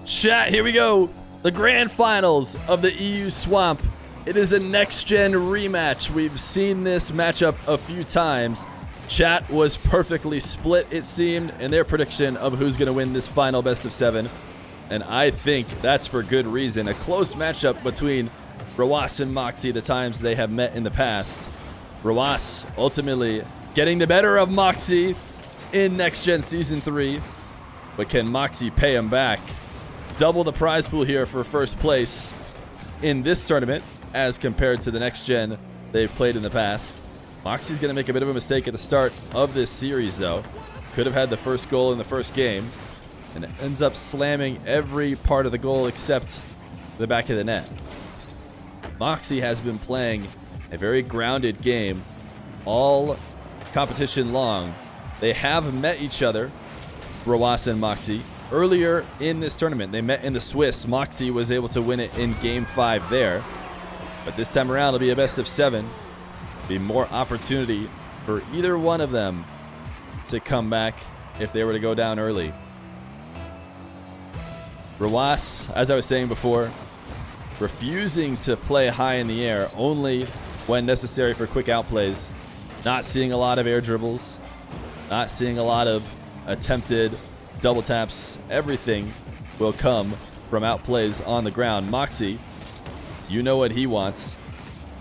Chat, here we go. The grand finals of the EU Swamp. It is a next-gen rematch. We've seen this matchup a few times. Chat was perfectly split, it seemed, in their prediction of who's going to win this final best of 7. And I think that's for good reason. A close matchup between Rawas and Moxie the times they have met in the past. Rawas ultimately getting the better of Moxie in Next Gen Season 3. But can Moxie pay him back? Double the prize pool here for first place in this tournament as compared to the Next Gen they've played in the past. Moxie's going to make a bit of a mistake at the start of this series, though. Could have had the first goal in the first game, and it ends up slamming every part of the goal except the back of the net. Moxie has been playing a very grounded game all competition long. They have met each other, Rawas and Moxie, earlier in this tournament. They met in the Swiss. Moxie was able to win it in Game 5 there. But this time around, it'll be a best of 7. Be more opportunity for either one of them to come back if they were to go down early. Rawas, as I was saying before, refusing to play high in the air, only when necessary for quick outplays. Not seeing a lot of air dribbles, not seeing a lot of attempted double taps. Everything will come from outplays on the ground. Moxie, you know what he wants.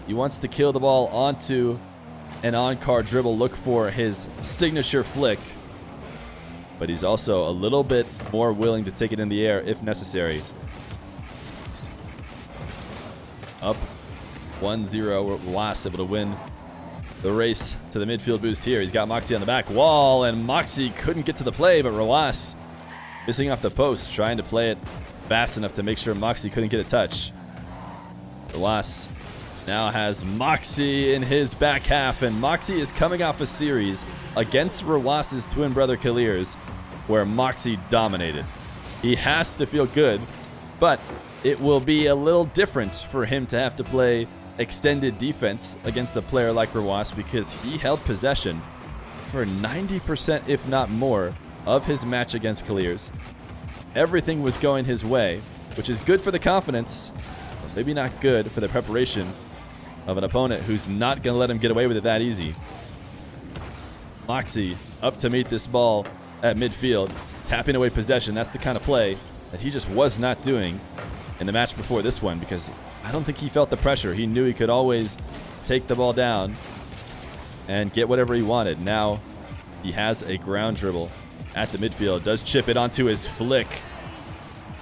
He wants to kill the ball onto an on-card dribble, look for his signature flick. But he's also a little bit more willing to take it in the air if necessary. Up 1-0. Rawas able to win the race to the midfield boost here. He's got Moxie on the back wall, and Moxie couldn't get to the play, but Rawas missing off the post, trying to play it fast enough to make sure Moxie couldn't get a touch. Rawas now has Moxie in his back half, and Moxie is coming off a series against Rawas's twin brother Kaliers, where Moxie dominated. He has to feel good, but it will be a little different for him to have to play extended defense against a player like Rawas, because he held possession for 90%, if not more, of his match against Kaliers. Everything was going his way, which is good for the confidence, but maybe not good for the preparation of an opponent who's not going to let him get away with it that easy. Moxie up to meet this ball at midfield, tapping away possession. That's the kind of play that he just was not doing in the match before this one, because I don't think he felt the pressure. He knew he could always take the ball down and get whatever he wanted. Now he has a ground dribble at the midfield, does chip it onto his flick,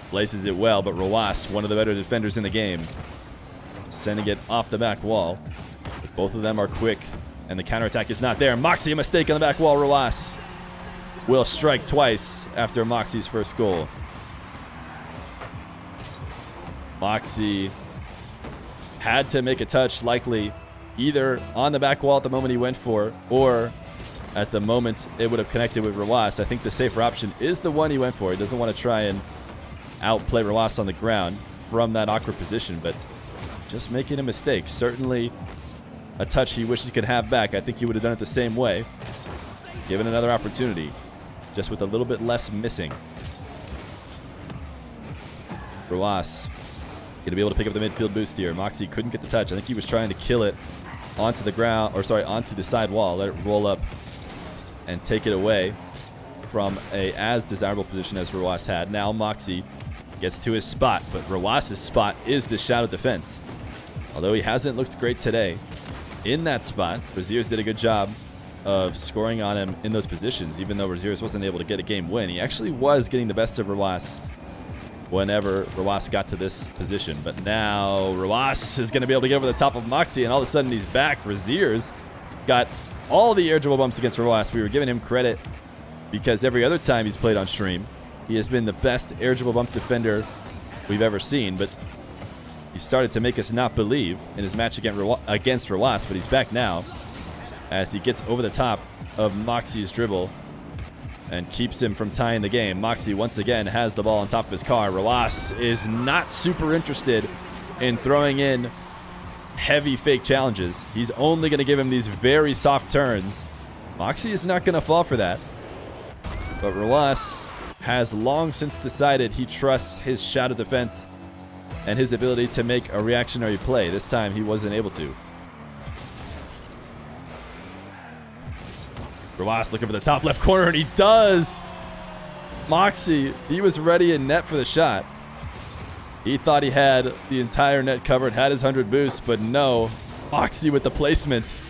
places it well, but Rawas, one of the better defenders in the game, sending it off the back wall. But both of them are quick, and the counterattack is not there. Moxie, a mistake on the back wall. Rawas will strike twice after Moxie's first goal. Moxie had to make a touch, likely either on the back wall at the moment he went for, or at the moment it would have connected with Rawas. I think the safer option is the one he went for. He doesn't want to try and outplay Rawas on the ground from that awkward position, but just making a mistake. Certainly a touch he wished he could have back. I think he would have done it the same way, given another opportunity, just with a little bit less missing. Rawas going to be able to pick up the midfield boost here. Moxie couldn't get the touch. I think he was trying to kill it onto the ground, or sorry, onto the side wall, let it roll up and take it away from a as desirable position as Rawas had. Now Moxie gets to his spot, but Rawas's spot is the shadow defense. Although he hasn't looked great today in that spot, Braziers did a good job of scoring on him in those positions. Even though Braziers wasn't able to get a game win, he actually was getting the best of Rawas whenever Rawas got to this position. But now Rawas is going to be able to get over the top of Moxie, and all of a sudden he's back. Braziers got all the air dribble bumps against Rawas. We were giving him credit because every other time he's played on stream, he has been the best air dribble bump defender we've ever seen. But he started to make us not believe in his match against Rawas, but he's back now as he gets over the top of Moxie's dribble and keeps him from tying the game. Moxie once again has the ball on top of his car. Rawas is not super interested in throwing in heavy fake challenges. He's only going to give him these very soft turns. Moxie is not going to fall for that. But Rawas has long since decided he trusts his shadow defense and his ability to make a reactionary play. This time he wasn't able to. Rawas looking for the top left corner, and he does. Moxie, he was ready in net for the shot. He thought he had the entire net covered, had his 100 boosts, but no. Moxie with the placements.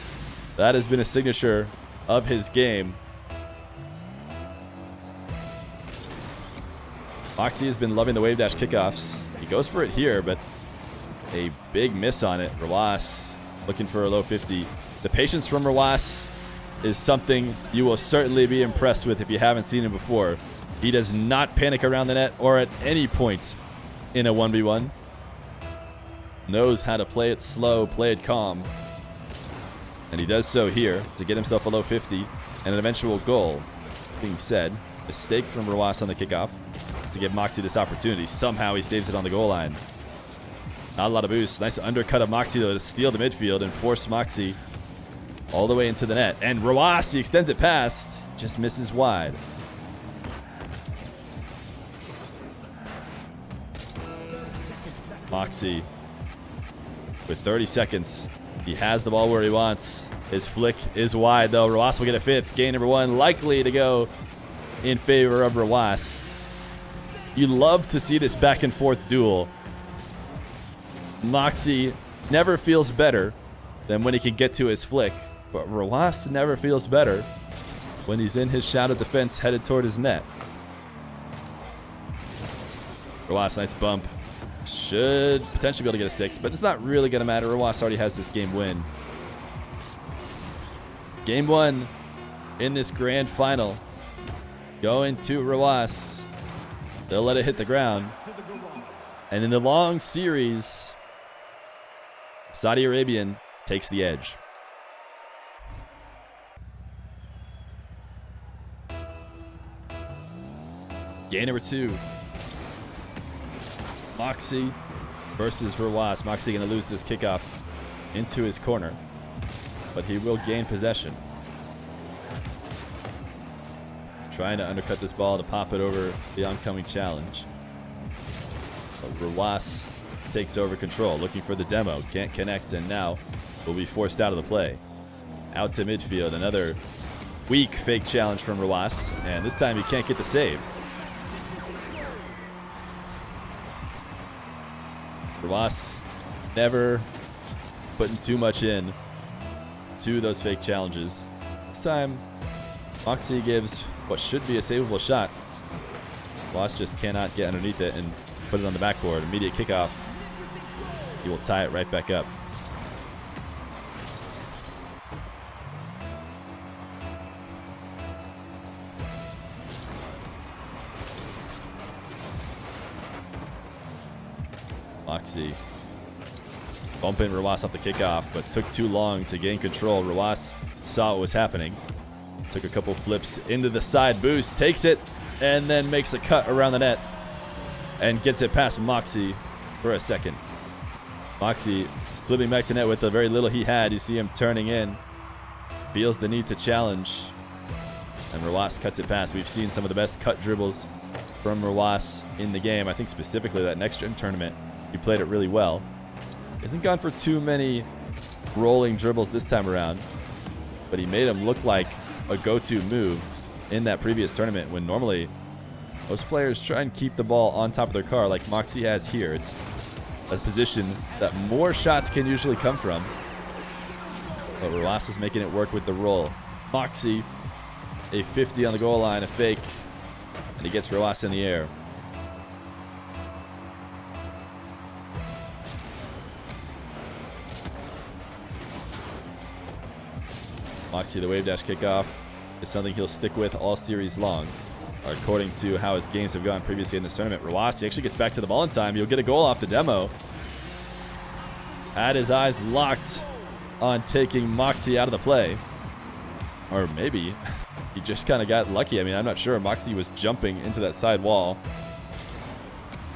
That has been a signature of his game. Moxie has been loving the wave dash kickoffs. He goes for it here, but a big miss on it. Rawas looking for a low 50. The patience from Rawas is something you will certainly be impressed with if you haven't seen him before. He does not panic around the net or at any point in a 1v1. Knows how to play it slow, play it calm. And he does so here to get himself a low 50 and an eventual goal. Being said, mistake from Rawas on the kickoff to give Moxie this opportunity. Somehow he saves it on the goal line. Not a lot of boost. Nice undercut of Moxie though to steal the midfield and force Moxie all the way into the net. And Rawas, he extends it past, just misses wide. Moxie with 30 seconds. He has the ball where he wants. His flick is wide though. Rawas will get a fifth. Game number 1 likely to go in favor of Rawas. You love to see this back and forth duel. Moxie never feels better than when he can get to his flick, but Rawas never feels better when he's in his shadow defense headed toward his net. Rawas, nice bump. Should potentially be able to get a 6, but it's not really going to matter. Rawas already has this game win. Game 1 in this grand final going to Rawas. They'll let it hit the ground. And in the long series, Saudi Arabian takes the edge. Game number 2. Moxie versus Rawas. Moxie going to lose this kickoff into his corner, but he will gain possession. Trying to undercut this ball to pop it over the oncoming challenge. But Rawas takes over control, looking for the demo. Can't connect, and now will be forced out of the play. Out to midfield. Another weak fake challenge from Rawas, and this time he can't get the save. Rawas never putting too much in to those fake challenges. This time, Moxie gives what should be a savable shot. Rawas just cannot get underneath it and put it on the backboard. Immediate kickoff. He will tie it right back up. Moxie bumping Rawas off the kickoff, but took too long to gain control. Rawas saw what was happening. Took a couple flips into the side boost, takes it, and then makes a cut around the net and gets it past Moxie for a second. Moxie flipping back to net with the very little he had. You see him turning in, feels the need to challenge, and Rawas cuts it past. We've seen some of the best cut dribbles from Rawas in the game. I think specifically that next gen tournament, he played it really well. Hasn't gone for too many rolling dribbles this time around, but he made him look like a go-to move in that previous tournament when normally most players try and keep the ball on top of their car like Moxie has here. It's a position that more shots can usually come from, but Rawas was making it work with the roll. Moxie, a 50 on the goal line, a fake, and he gets Rawas in the air. Moxie, the wave dash kickoff is something he'll stick with all series long, according to how his games have gone previously in this tournament. Rawas, he actually gets back to the ball in time. He'll get a goal off the demo. Had his eyes locked on taking Moxie out of the play. Or maybe he just kind of got lucky. I mean, I'm not sure. Moxie was jumping into that side wall,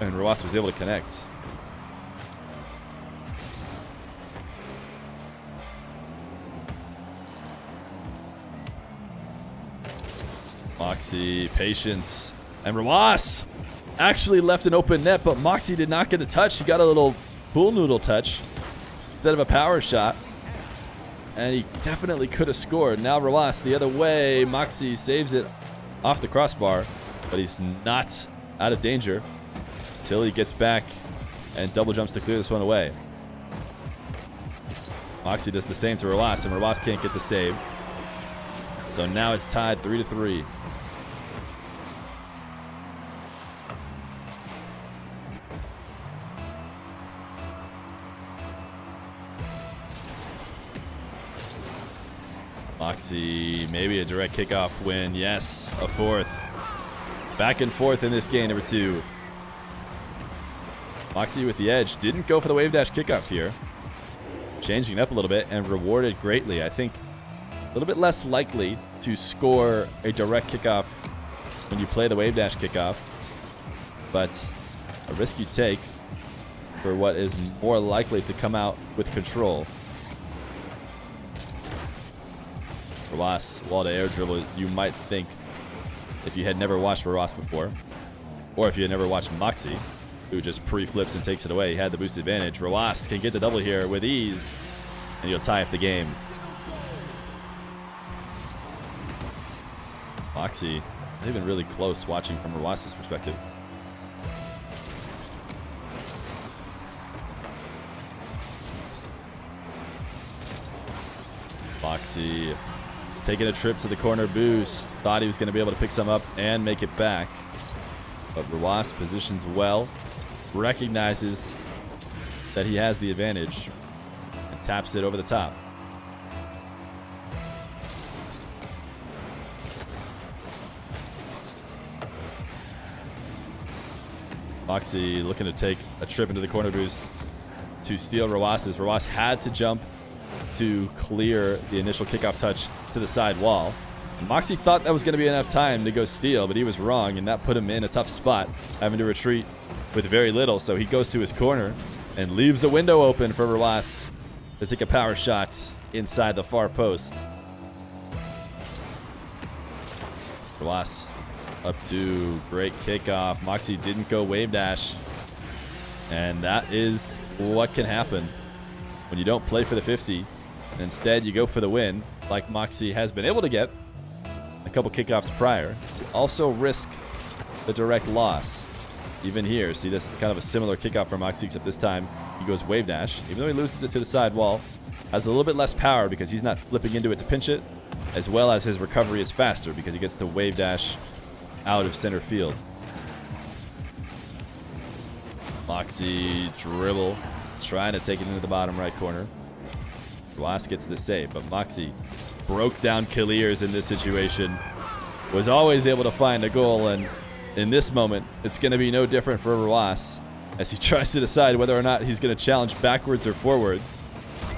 and Rawas was able to connect. Moxie, patience And Rawas actually left an open net, but Moxie did not get the touch. He got a little pool noodle touch instead of a power shot. And he definitely could have scored. Now Rawas the other way. Moxie saves it off the crossbar, but he's not out of danger until he gets back and double jumps to clear this one away. Moxie does the same to Rawas, and Rawas can't get the save. So now it's tied 3-3. Moxie, maybe a direct kickoff win. Yes, a fourth. Back and forth in this game, number 2. Moxie with the edge. Didn't go for the wave dash kickoff here. Changing it up a little bit and rewarded greatly. I think a little bit less likely to score a direct kickoff when you play the wave dash kickoff, but a risk you take for what is more likely to come out with control. Rawas, wall to air dribble, you might think, if you had never watched Rawas before, or if you had never watched Moxie, who just pre-flips and takes it away. He had the boost advantage. Rawas can get the double here with ease, and you'll tie up the game. Moxie, they've been really close watching from Rawas's perspective. Moxie taking a trip to the corner boost. Thought he was going to be able to pick some up and make it back. But Rawas positions well. Recognizes that he has the advantage and taps it over the top. Moxie looking to take a trip into the corner boost to steal Rawas's. Rawas had to jump to clear the initial kickoff touch to the side wall. Moxie thought that was going to be enough time to go steal, but he was wrong, and that put him in a tough spot, having to retreat with very little. So he goes to his corner and leaves a window open for Rawas to take a power shot inside the far post. Rawas up to great kickoff. Moxie didn't go wave dash, and that is what can happen when you don't play for the 50. And instead, you go for the win, like Moxie has been able to get a couple kickoffs prior. You also risk the direct loss. Even here, see, this is kind of a similar kickoff for Moxie, except this time he goes wave dash. Even though he loses it to the side wall, has a little bit less power because he's not flipping into it to pinch it, as well as his recovery is faster because he gets to wave dash out of center field. Moxie dribble, trying to take it into the bottom right corner. Rawas gets the save, but Moxie broke down Clears in this situation. Was always able to find a goal, and in this moment, it's going to be no different for Rawas as he tries to decide whether or not he's going to challenge backwards or forwards.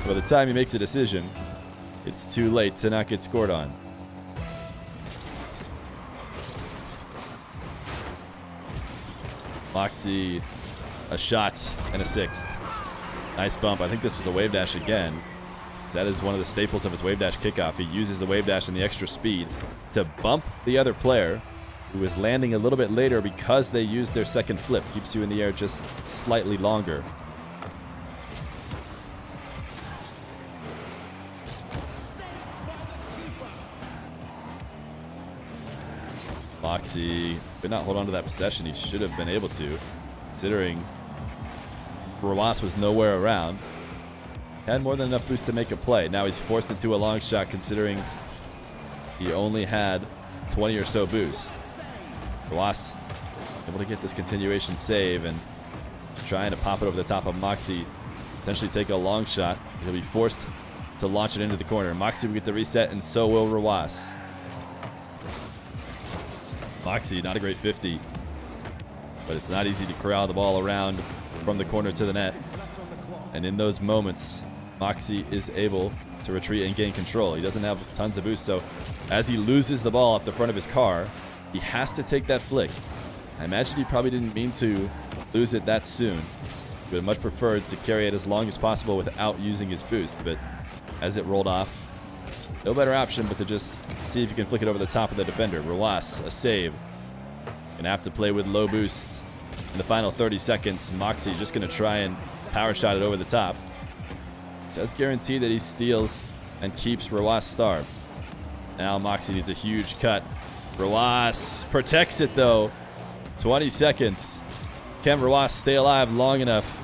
By the time he makes a decision, it's too late to not get scored on. Moxie, a shot and a sixth. Nice bump. I think this was a wave dash again. That is one of the staples of his wave dash kickoff. He uses the wave dash and the extra speed to bump the other player who is landing a little bit later because they used their second flip. Keeps you in the air just slightly longer. Moxie could not hold on to that possession. He should have been able to, considering Rawas was nowhere around. Had more than enough boost to make a play. Now he's forced into a long shot considering he only had 20 or so boost. Rawas able to get this continuation save and just trying to pop it over the top of Moxie. Potentially take a long shot. He'll be forced to launch it into the corner. Moxie will get the reset, and so will Rawas. Moxie, not a great 50, but it's not easy to corral the ball around from the corner to the net. And in those moments, Moxie is able to retreat and gain control. He doesn't have tons of boost, so as he loses the ball off the front of his car, he has to take that flick. I imagine he probably didn't mean to lose it that soon. He would have much preferred to carry it as long as possible without using his boost, but as it rolled off, no better option but to just see if you can flick it over the top of the defender. Rawas, a save. Gonna have to play with low boost in the final 30 seconds. Moxie just gonna try and power shot it over the top. Does guarantee that he steals and keeps Rawas starved. Now Moxie needs a huge cut. Rawas protects it though. 20 seconds. Can Rawas stay alive long enough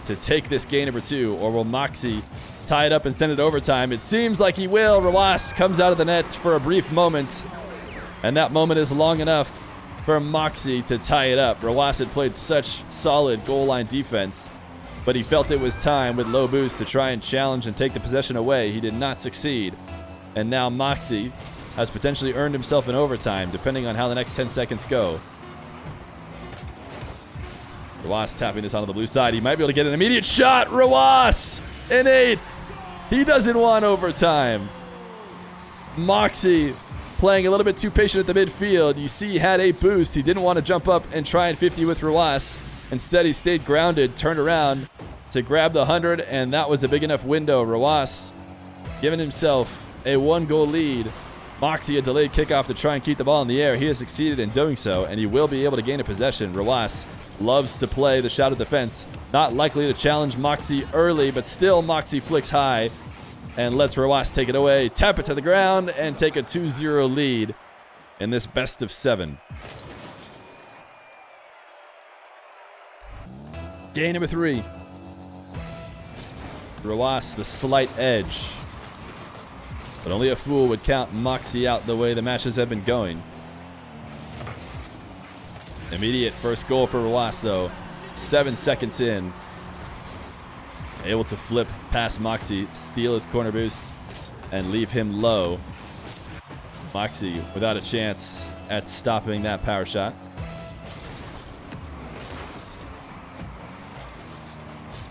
to take this game number 2, or will Moxie tie it up and send it overtime? It seems like he will. Rawas comes out of the net for a brief moment, and that moment is long enough for Moxie to tie it up. Rawas had played such solid goal line defense, but he felt it was time with low boost to try and challenge and take the possession away. He did not succeed, and now Moxie has potentially earned himself an overtime, depending on how the next 10 seconds go. Rawas tapping this onto the blue side. He might be able to get an immediate shot. Rawas in 8th. He doesn't want overtime. Moxie playing a little bit too patient at the midfield. You see he had 8 boost. He didn't want to jump up and try and 50 with Rawas. Instead, he stayed grounded, turned around to grab the 100, and that was a big enough window. Rawas giving himself a 1-goal lead. Moxie a delayed kickoff to try and keep the ball in the air. He has succeeded in doing so, and he will be able to gain a possession. Rawas loves to play the shot of defense. Not likely to challenge Moxie early, but still Moxie flicks high and lets Rawas take it away, tap it to the ground, and take a 2-0 lead in this best of 7. Game number 3. Rawas the slight edge. But only a fool would count Moxie out the way the matches have been going. Immediate first goal for Rawas, though. 7 seconds in. Able to flip past Moxie, steal his corner boost, and leave him low. Moxie without a chance at stopping that power shot.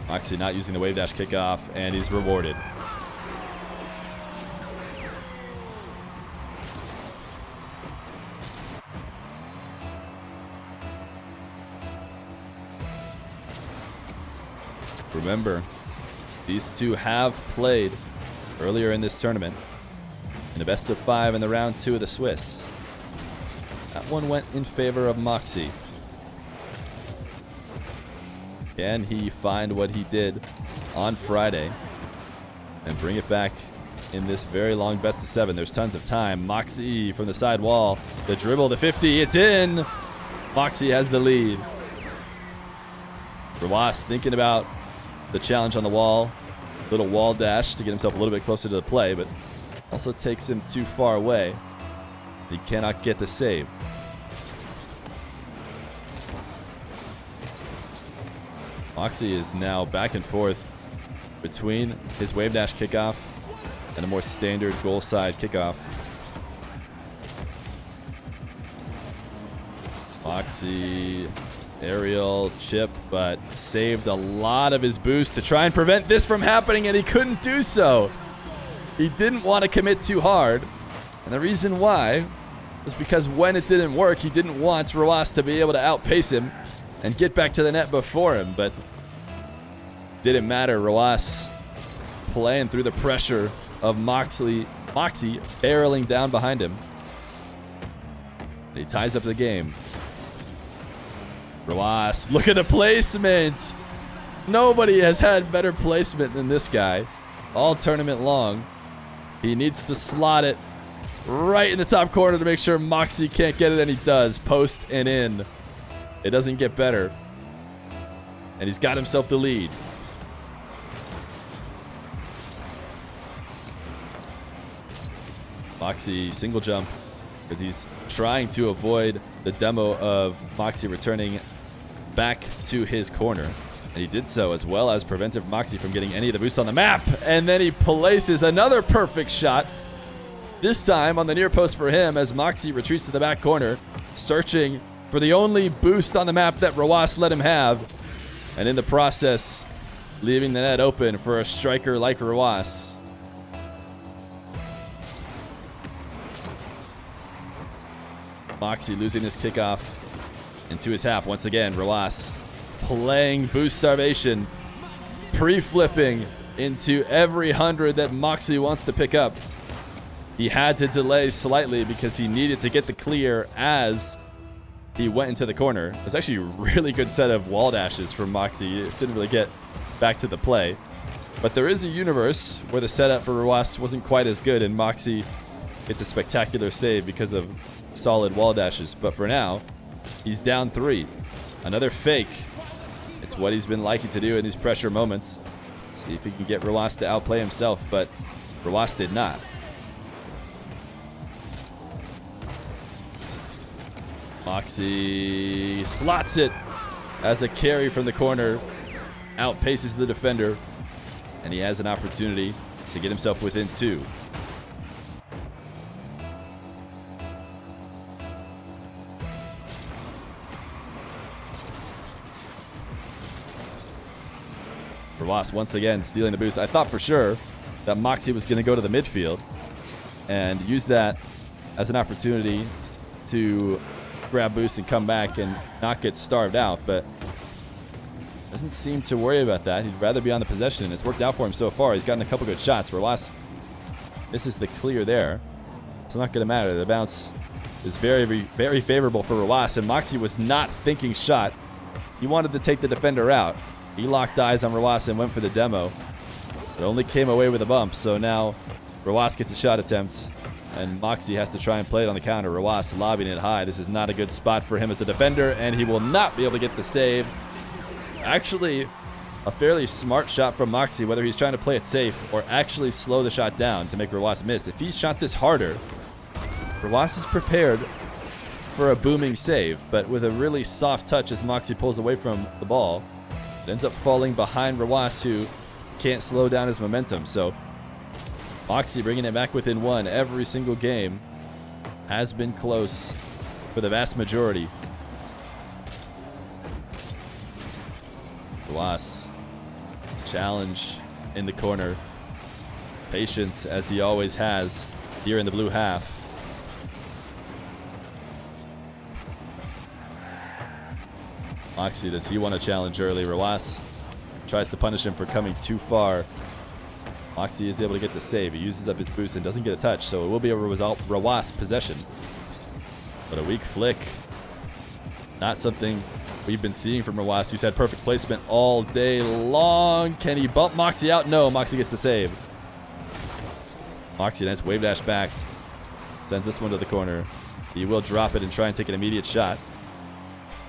Moxie not using the wave dash kickoff, and he's rewarded. Remember, these two have played earlier in this tournament in the best of 5 in the round 2 of the Swiss. That one went in favor of Moxie. Can he find what he did on Friday and bring it back in this very long best of 7? There's tons of time. Moxie from the side wall. The dribble, the 50. It's in. Moxie has the lead. Rawas thinking about the challenge on the wall. Little wall dash to get himself a little bit closer to the play, but also takes him too far away. He cannot get the save. Moxie is now back and forth between his wave dash kickoff and a more standard goal side kickoff. Moxie aerial chip, but saved a lot of his boost to try and prevent this from happening, and he couldn't do so. He didn't want to commit too hard, and the reason why was because when it didn't work, he didn't want Rawas to be able to outpace him and get back to the net before him, but didn't matter. Rawas playing through the pressure of Moxie barreling down behind him. He ties up the game. Rawas, look at the placement. Nobody has had better placement than this guy all tournament long. He needs to slot it right in the top corner to make sure Moxie can't get it, and he does. Post and in. It doesn't get better. And he's got himself the lead. Moxie single jump because he's trying to avoid the demo of Moxie returning back to his corner. And he did so, as well as prevented Moxie from getting any of the boosts on the map. And then he places another perfect shot, this time on the near post for him, as Moxie retreats to the back corner, searching for the only boost on the map that Rawas let him have. And in the process, leaving the net open for a striker like Rawas. Moxie losing his kickoff into his half. Once again, Rawas playing boost starvation, pre-flipping into every 100 that Moxie wants to pick up. He had to delay slightly because he needed to get the clear as he went into the corner. It was actually a really good set of wall dashes from Moxie. It didn't really get back to the play. But there is a universe where the setup for Rawas wasn't quite as good, and Moxie gets a spectacular save because of solid wall dashes. But for now, he's down 3. Another fake. It's what he's been liking to do in these pressure moments. See if he can get Rawas to outplay himself, but Rawas did not. Moxie slots it as a carry from the corner. Outpaces the defender. And he has an opportunity to get himself within 2. Rawas once again stealing the boost. I thought for sure that Moxie was going to go to the midfield and use that as an opportunity to grab boost and come back and not get starved out, but doesn't seem to worry about that. He'd rather be on the possession, and it's worked out for him so far. He's gotten a couple good shots. Rawas misses the clear there. It's not going to matter. The bounce is very, very favorable for Rawas, and Moxie was not thinking shot. He wanted to take the defender out. He locked eyes on Rawas and went for the demo. It only came away with a bump, so now Rawas gets a shot attempt, and Moxie has to try and play it on the counter. Rawas lobbing it high. This is not a good spot for him as a defender, and he will not be able to get the save. Actually, a fairly smart shot from Moxie, whether he's trying to play it safe or actually slow the shot down to make Rawas miss. If he shot this harder, Rawas is prepared for a booming save, but with a really soft touch as Moxie pulls away from the ball, it ends up falling behind Rawas, who can't slow down his momentum. So Moxie bringing it back within 1 every single game. Has been close for the vast majority. Rawas, challenge in the corner. Patience, as he always has here in the blue half. Moxie, does he want to challenge early? Rawas tries to punish him for coming too far. Moxie is able to get the save. He uses up his boost and doesn't get a touch, so it will be a Rawas possession. But a weak flick. Not something we've been seeing from Rawas, who's had perfect placement all day long. Can he bump Moxie out? No, Moxie gets the save. Moxie, nice wave dash back. Sends this one to the corner. He will drop it and try and take an immediate shot.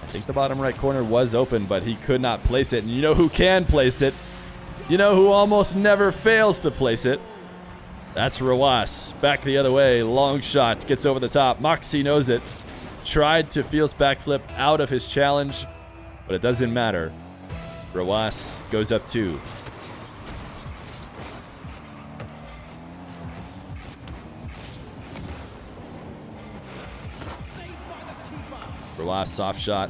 I think the bottom right corner was open, but he could not place it. And you know who can place it? You know who almost never fails to place it? That's Rawas. Back the other way. Long shot. Gets over the top. Moxie knows it. Tried to Feel's backflip out of his challenge, but it doesn't matter. Rawas goes up 2. Rawas soft shot.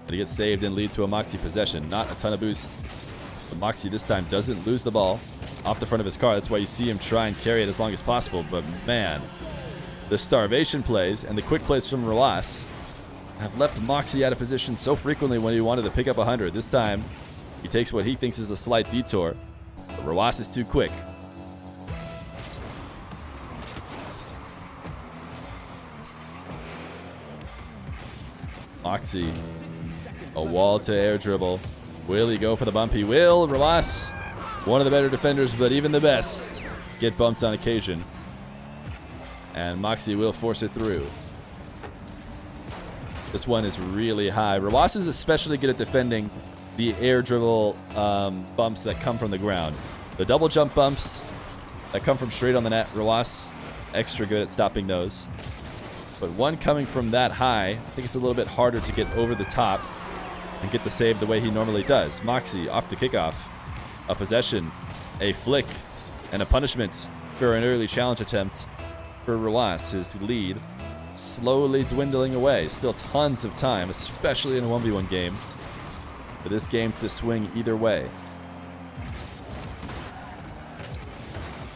But he gets saved and lead to a Moxie possession. Not a ton of boost. But Moxie this time doesn't lose the ball off the front of his car. That's why you see him try and carry it as long as possible. But man, the starvation plays and the quick plays from Rawas have left Moxie out of position so frequently when he wanted to pick up 100. This time, he takes what he thinks is a slight detour. But Rawas is too quick. Moxie, a wall to air dribble. Will he go for the bump? He will. Rawas, one of the better defenders, but even the best get bumped on occasion. And Moxie will force it through. This one is really high. Rawas is especially good at defending the air dribble bumps that come from the ground. The double jump bumps that come from straight on the net, Rawas extra good at stopping those. But one coming from that high, I think it's a little bit harder to get over the top and get the save the way he normally does. Moxie off the kickoff. A possession, a flick, and a punishment for an early challenge attempt for Rawas. His lead slowly dwindling away. Still tons of time, especially in a 1v1 game, for this game to swing either way.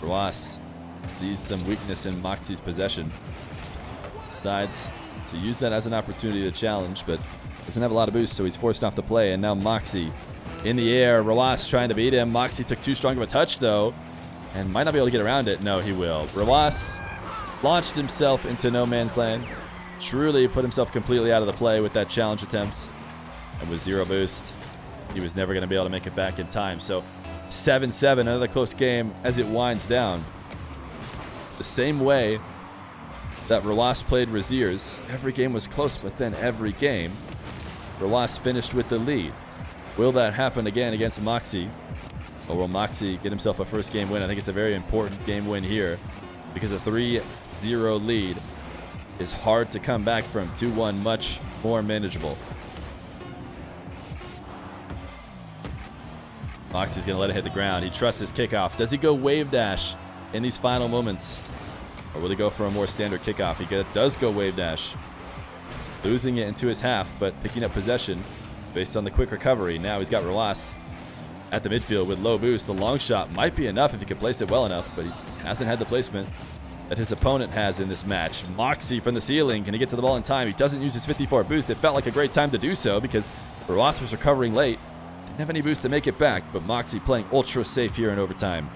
Rawas sees some weakness in Moxie's possession. Decides to use that as an opportunity to challenge, but doesn't have a lot of boost, so he's forced off the play. And now Moxie in the air. Rawas trying to beat him. Moxie took too strong of a touch, though, and might not be able to get around it. No, he will. Rawas launched himself into no man's land. truly put himself completely out of the play with that challenge attempt. And with 0 boost, he was never going to be able to make it back in time. So 7-7, another close game as it winds down. The same way that Rawas played Razier's. Every game was close, but then every game, Rawas finished with the lead. Will that happen again against Moxie? Or will Moxie get himself a first game win? I think it's a very important game win here because a 3-0 lead is hard to come back from. 2-1, much more manageable. Moxie's going to let it hit the ground. He trusts his kickoff. Does he go wave dash in these final moments? Or will he go for a more standard kickoff? He does go wave dash. Losing it into his half, but picking up possession based on the quick recovery. Now he's got Rawas at the midfield with low boost. The long shot might be enough if he can place it well enough, but he hasn't had the placement that his opponent has in this match. Moxie from the ceiling. Can he get to the ball in time? He doesn't use his 54 boost. It felt like a great time to do so because Rawas was recovering late. Didn't have any boost to make it back, but Moxie playing ultra safe here in overtime.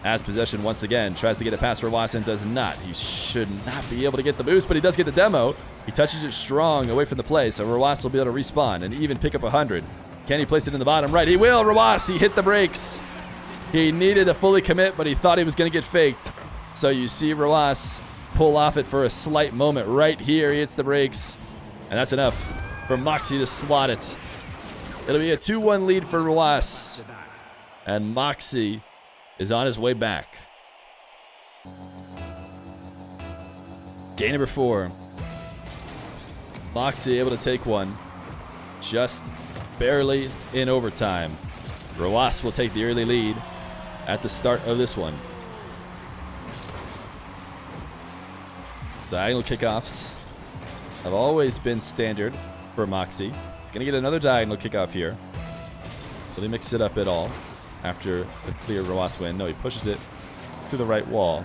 Has possession once again, tries to get it past Rawas and does not. He should not be able to get the boost, but he does get the demo. He touches it strong away from the play, so Rawas will be able to respawn and even pick up 100. Can he place it in the bottom right? He will. Rawas, he hit the brakes. He needed to fully commit, but he thought he was going to get faked. So you see Rawas pull off it for a slight moment right here. He hits the brakes, and that's enough for Moxie to slot it. It'll be a 2-1 lead for Rawas, and Moxie is on his way back. Game number 4. Moxie able to take one. Just barely in overtime. Rawas will take the early lead at the start of this one. Diagonal kickoffs have always been standard for Moxie. He's going to get another diagonal kickoff here. Will he mix it up at all? After a clear Rawas win. No, he pushes it to the right wall.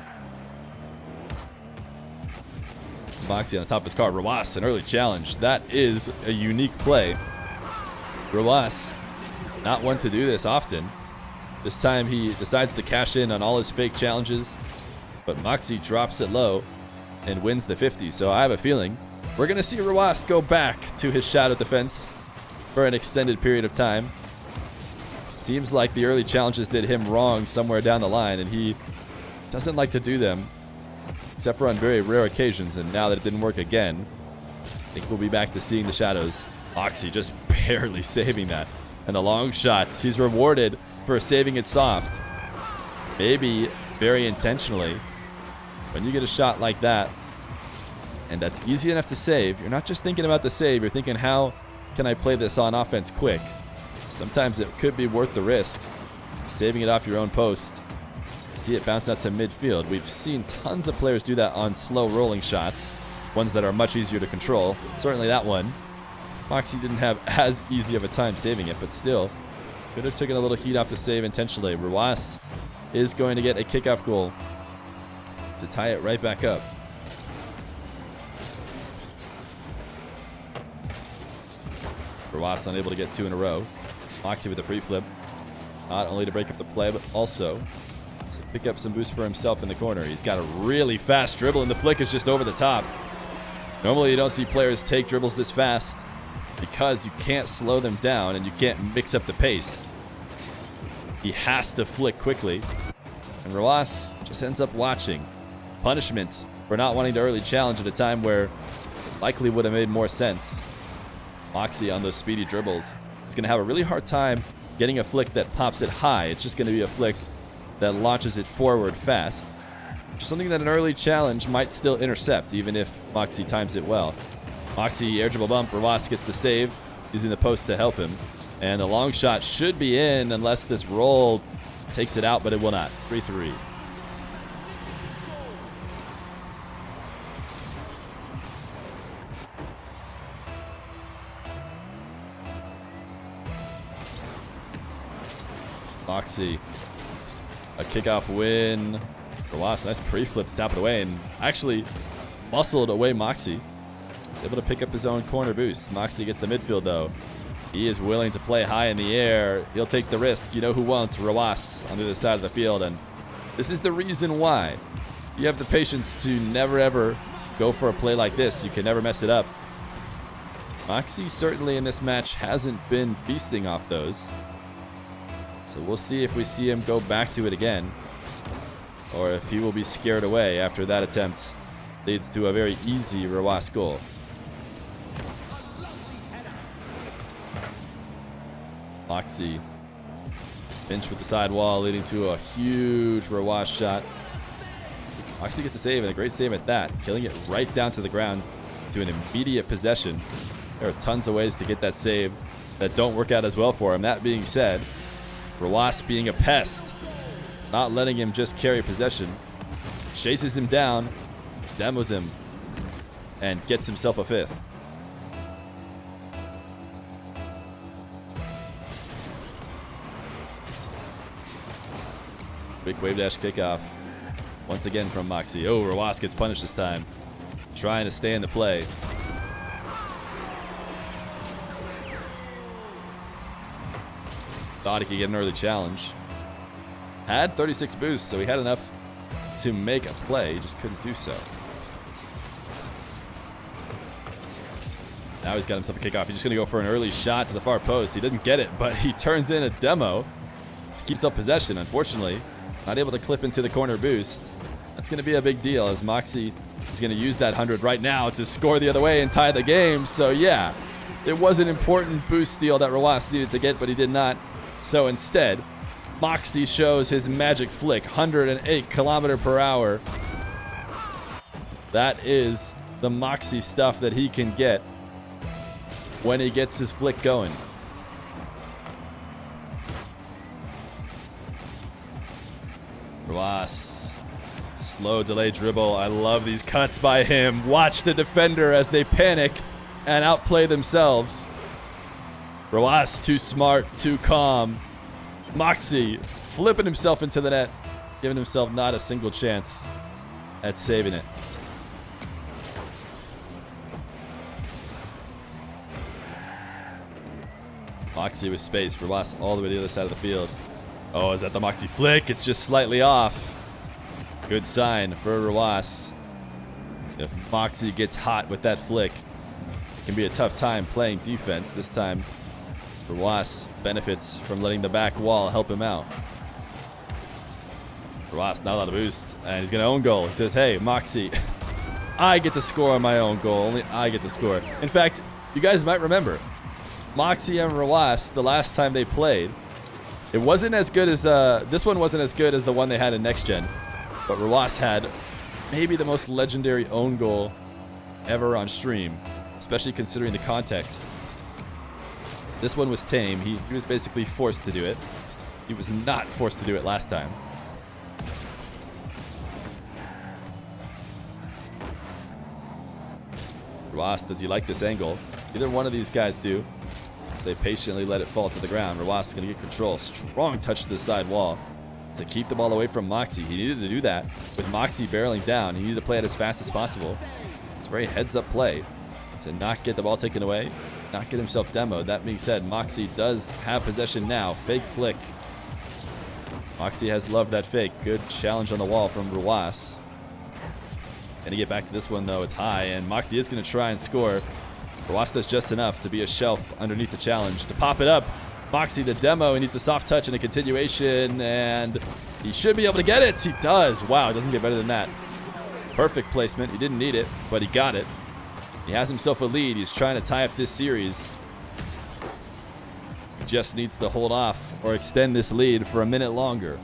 Moxie on the top of his car. Rawas, an early challenge. That is a unique play. Rawas, not one to do this often. This time he decides to cash in on all his fake challenges, but Moxie drops it low and wins the 50. So I have a feeling we're going to see Rawas go back to his shadow defense for an extended period of time. Seems like the early challenges did him wrong somewhere down the line, and he doesn't like to do them, except for on very rare occasions. And now that it didn't work again, I think we'll be back to seeing the shadows. Moxie just barely saving that. And the long shots, he's rewarded for saving it soft. Maybe very intentionally. When you get a shot like that, and that's easy enough to save, you're not just thinking about the save, you're thinking, how can I play this on offense quick? Sometimes it could be worth the risk. Saving it off your own post. See it bounce out to midfield. We've seen tons of players do that on slow rolling shots. Ones that are much easier to control. Certainly that one. Moxie didn't have as easy of a time saving it, but still could have taken a little heat off the save intentionally. Rawas is going to get a kickoff goal to tie it right back up. Rawas unable to get 2 in a row. Moxie with a pre-flip. Not only to break up the play, but also to pick up some boost for himself in the corner. He's got a really fast dribble, and the flick is just over the top. Normally you don't see players take dribbles this fast because you can't slow them down and you can't mix up the pace. He has to flick quickly. And Rawas just ends up watching. Punishment for not wanting to early challenge at a time where it likely would have made more sense. Moxie on those speedy dribbles is going to have a really hard time getting a flick that pops it high. It's just going to be a flick that launches it forward fast. Just something that an early challenge might still intercept, even if Moxie times it well. Moxie air dribble bump. Rawas gets the save using the post to help him. And the long shot should be in unless this roll takes it out, but it will not. 3-3. Moxie, a kickoff win. Rawas, nice pre-flip to tap it away, and actually muscled away Moxie. He's able to pick up his own corner boost. Moxie gets the midfield though. He is willing to play high in the air. He'll take the risk. You know who won't? Rawas on the other side of the field, and this is the reason why you have the patience to never ever go for a play like this. You can never mess it up. Moxie certainly in this match hasn't been feasting off those. So we'll see if we see him go back to it again, or if he will be scared away after that attempt leads to a very easy Rawas goal. Moxie pinch with the side wall, leading to a huge Rawas shot. Moxie gets a save, and a great save at that, killing it right down to the ground to an immediate possession. There are tons of ways to get that save that don't work out as well for him. That being said, Rawas being a pest, not letting him just carry possession, chases him down, demos him, and gets himself a fifth. Quick wave dash kickoff. Once again from Moxie. Oh, Rawas gets punished this time. Trying to stay in the play. Thought he could get an early challenge. Had 36 boosts, so he had enough to make a play. He just couldn't do so. Now he's got himself a kickoff. He's just going to go for an early shot to the far post. He didn't get it, but he turns in a demo. Keeps up possession, unfortunately. Not able to clip into the corner boost. That's going to be a big deal, as Moxie is going to use that 100 right now to score the other way and tie the game. So yeah, it was an important boost steal that Rawas needed to get, but he did not. So instead, Moxie shows his magic flick, 108 km/h. That is the Moxie stuff that he can get when he gets his flick going. Rawas, slow delay dribble. I love these cuts by him. Watch the defender as they panic and outplay themselves. Rawas too smart, too calm. Moxie flipping himself into the net, giving himself not a single chance at saving it. Moxie with space. Rawas all the way to the other side of the field. Oh, is that the Moxie flick? It's just slightly off. Good sign for Rawas. If Moxie gets hot with that flick, it can be a tough time playing defense. This time, Rawas benefits from letting the back wall help him out. Rawas not allowed to boost, and he's going to own goal. He says, hey, Moxie, I get to score on my own goal. Only I get to score. In fact, you guys might remember, Moxie and Rawas, the last time they played, it wasn't as good as, this one wasn't as good as the one they had in Next Gen, but Rawas had maybe the most legendary own goal ever on stream, especially considering the context. This one was tame. He was basically forced to do it. He was not forced to do it last time. Rawas, does he like this angle? Either one of these guys do. So they patiently let it fall to the ground. Rawas is going to get control. Strong touch to the side wall to keep the ball away from Moxie. He needed to do that. With Moxie barreling down, he needed to play it as fast as possible. It's a very heads-up play to not get the ball taken away, not get himself demoed. That being said, Moxie does have possession now. Fake flick. Moxie has loved that fake. Good challenge on the wall from Rawas. Gonna get back to this one, though. It's high, and Moxie is going to try and score. Rawas does just enough to be a shelf underneath the challenge. To pop it up, Moxie the demo. He needs a soft touch and a continuation, and he should be able to get it. He does. Wow, it doesn't get better than that. Perfect placement. He didn't need it, but he got it. He has himself a lead. He's trying to tie up this series. He just needs to hold off or extend this lead for a minute longer.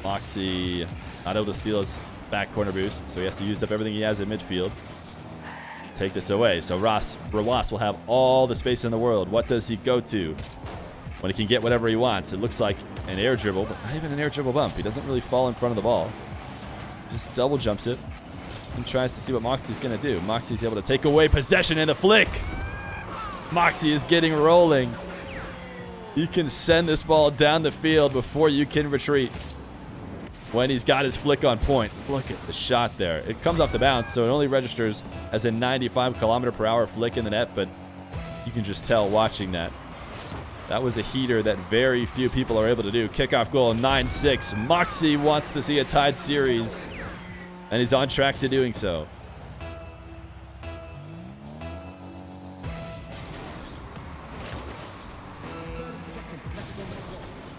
Moxie not able to steal his back corner boost, so he has to use up everything he has in midfield. Take this away. So Rawas will have all the space in the world. What does he go to when he can get whatever he wants? It looks like an air dribble, but not even an air dribble bump. He doesn't really fall in front of the ball. Just double jumps it and tries to see what Moxie's going to do. Moxie's able to take away possession and a flick. Moxie is getting rolling. You can send this ball down the field before you can retreat. When he's got his flick on point. Look at the shot there. It comes off the bounce, so it only registers as a 95 km/h flick in the net, but you can just tell watching that That was a heater that very few people are able to do. Kickoff goal, 9-6. Moxie wants to see a tied series, and he's on track to doing so.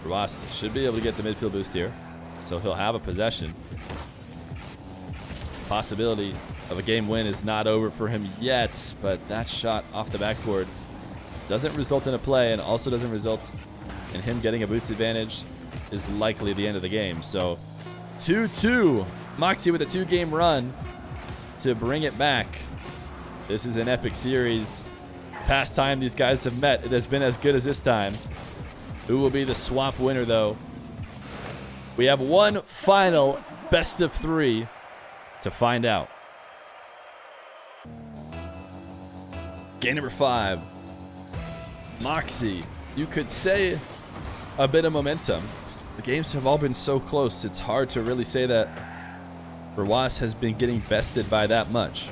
Rawas should be able to get the midfield boost here, so he'll have a possession. Possibility of a game win is not over for him yet, but that shot off the backboard doesn't result in a play, and also doesn't result in him getting a boost advantage, is likely the end of the game. So 2-2. Moxie with a 2-game run to bring it back. This is an epic series. Past time these guys have met, it has been as good as this time. Who will be the swamp winner, though? We have one final best of 3 to find out. Game number 5. Moxie. You could say a bit of momentum. The games have all been so close, it's hard to really say that Rawas has been getting bested by that much.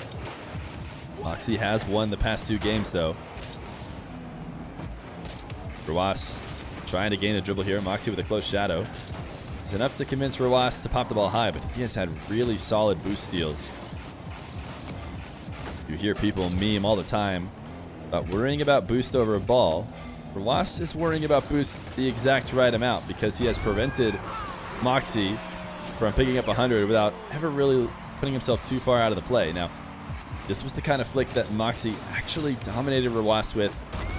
Moxie has won the past 2 games, though. Rawas trying to gain a dribble here. Moxie with a close shadow. It's enough to convince Rawas to pop the ball high, but he has had really solid boost steals. You hear people meme all the time about worrying about boost over a ball. Rawas is worrying about boost the exact right amount, because he has prevented Moxie from picking up 100 without ever really putting himself too far out of the play. Now, this was the kind of flick that Moxie actually dominated Rawas with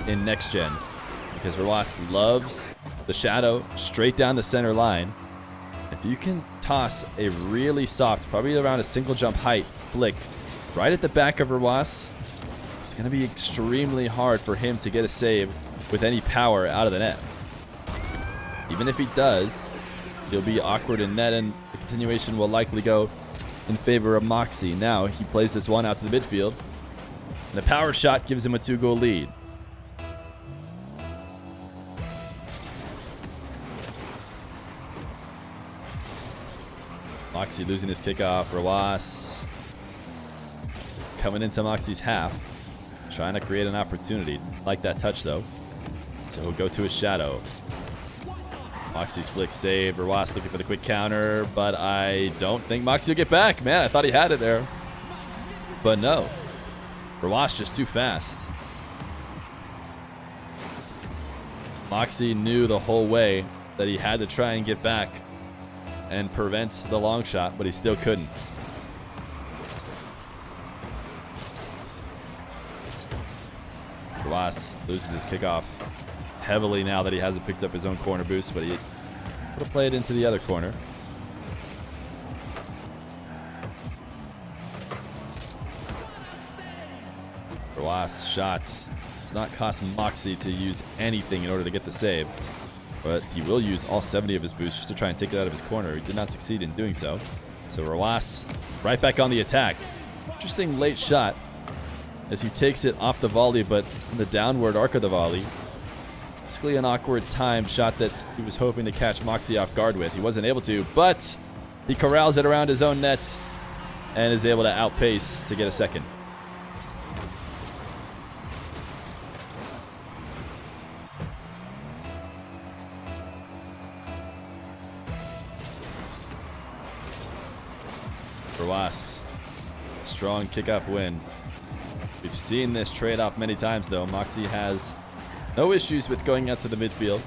in Next Gen, because Rawas loves the shadow straight down the center line. If you can toss a really soft, probably around a single jump height flick right at the back of Rawas, it's going to be extremely hard for him to get a save with any power out of the net. Even if he does, he'll be awkward in net, and the continuation will likely go in favor of Moxie. Now he plays this one out to the midfield, and the power shot gives him a 2-goal lead. Moxie losing his kickoff. Rawas coming into Moxie's half, trying to create an opportunity. Like that touch, though. So he'll go to his shadow. Moxie's flick saved. Rawas looking for the quick counter, but I don't think Moxie will get back. Man, I thought he had it there. But no. Rawas just too fast. Moxie knew the whole way that he had to try and get back and prevent the long shot, but he still couldn't. Rawas loses his kickoff heavily now that he hasn't picked up his own corner boost, but he would have played into the other corner. Rawas shot does not cost Moxie to use anything in order to get the save, but he will use all 70 of his boosts just to try and take it out of his corner. He did not succeed in doing so. So Rawas right back on the attack. Interesting late shot as he takes it off the volley, but in the downward arc of the volley. Basically an awkward timed shot that he was hoping to catch Moxie off guard with. He wasn't able to, but he corrals it around his own net and is able to outpace to get a second. Rawas, strong kickoff win. We've seen this trade-off many times, though. Moxie has no issues with going out to the midfield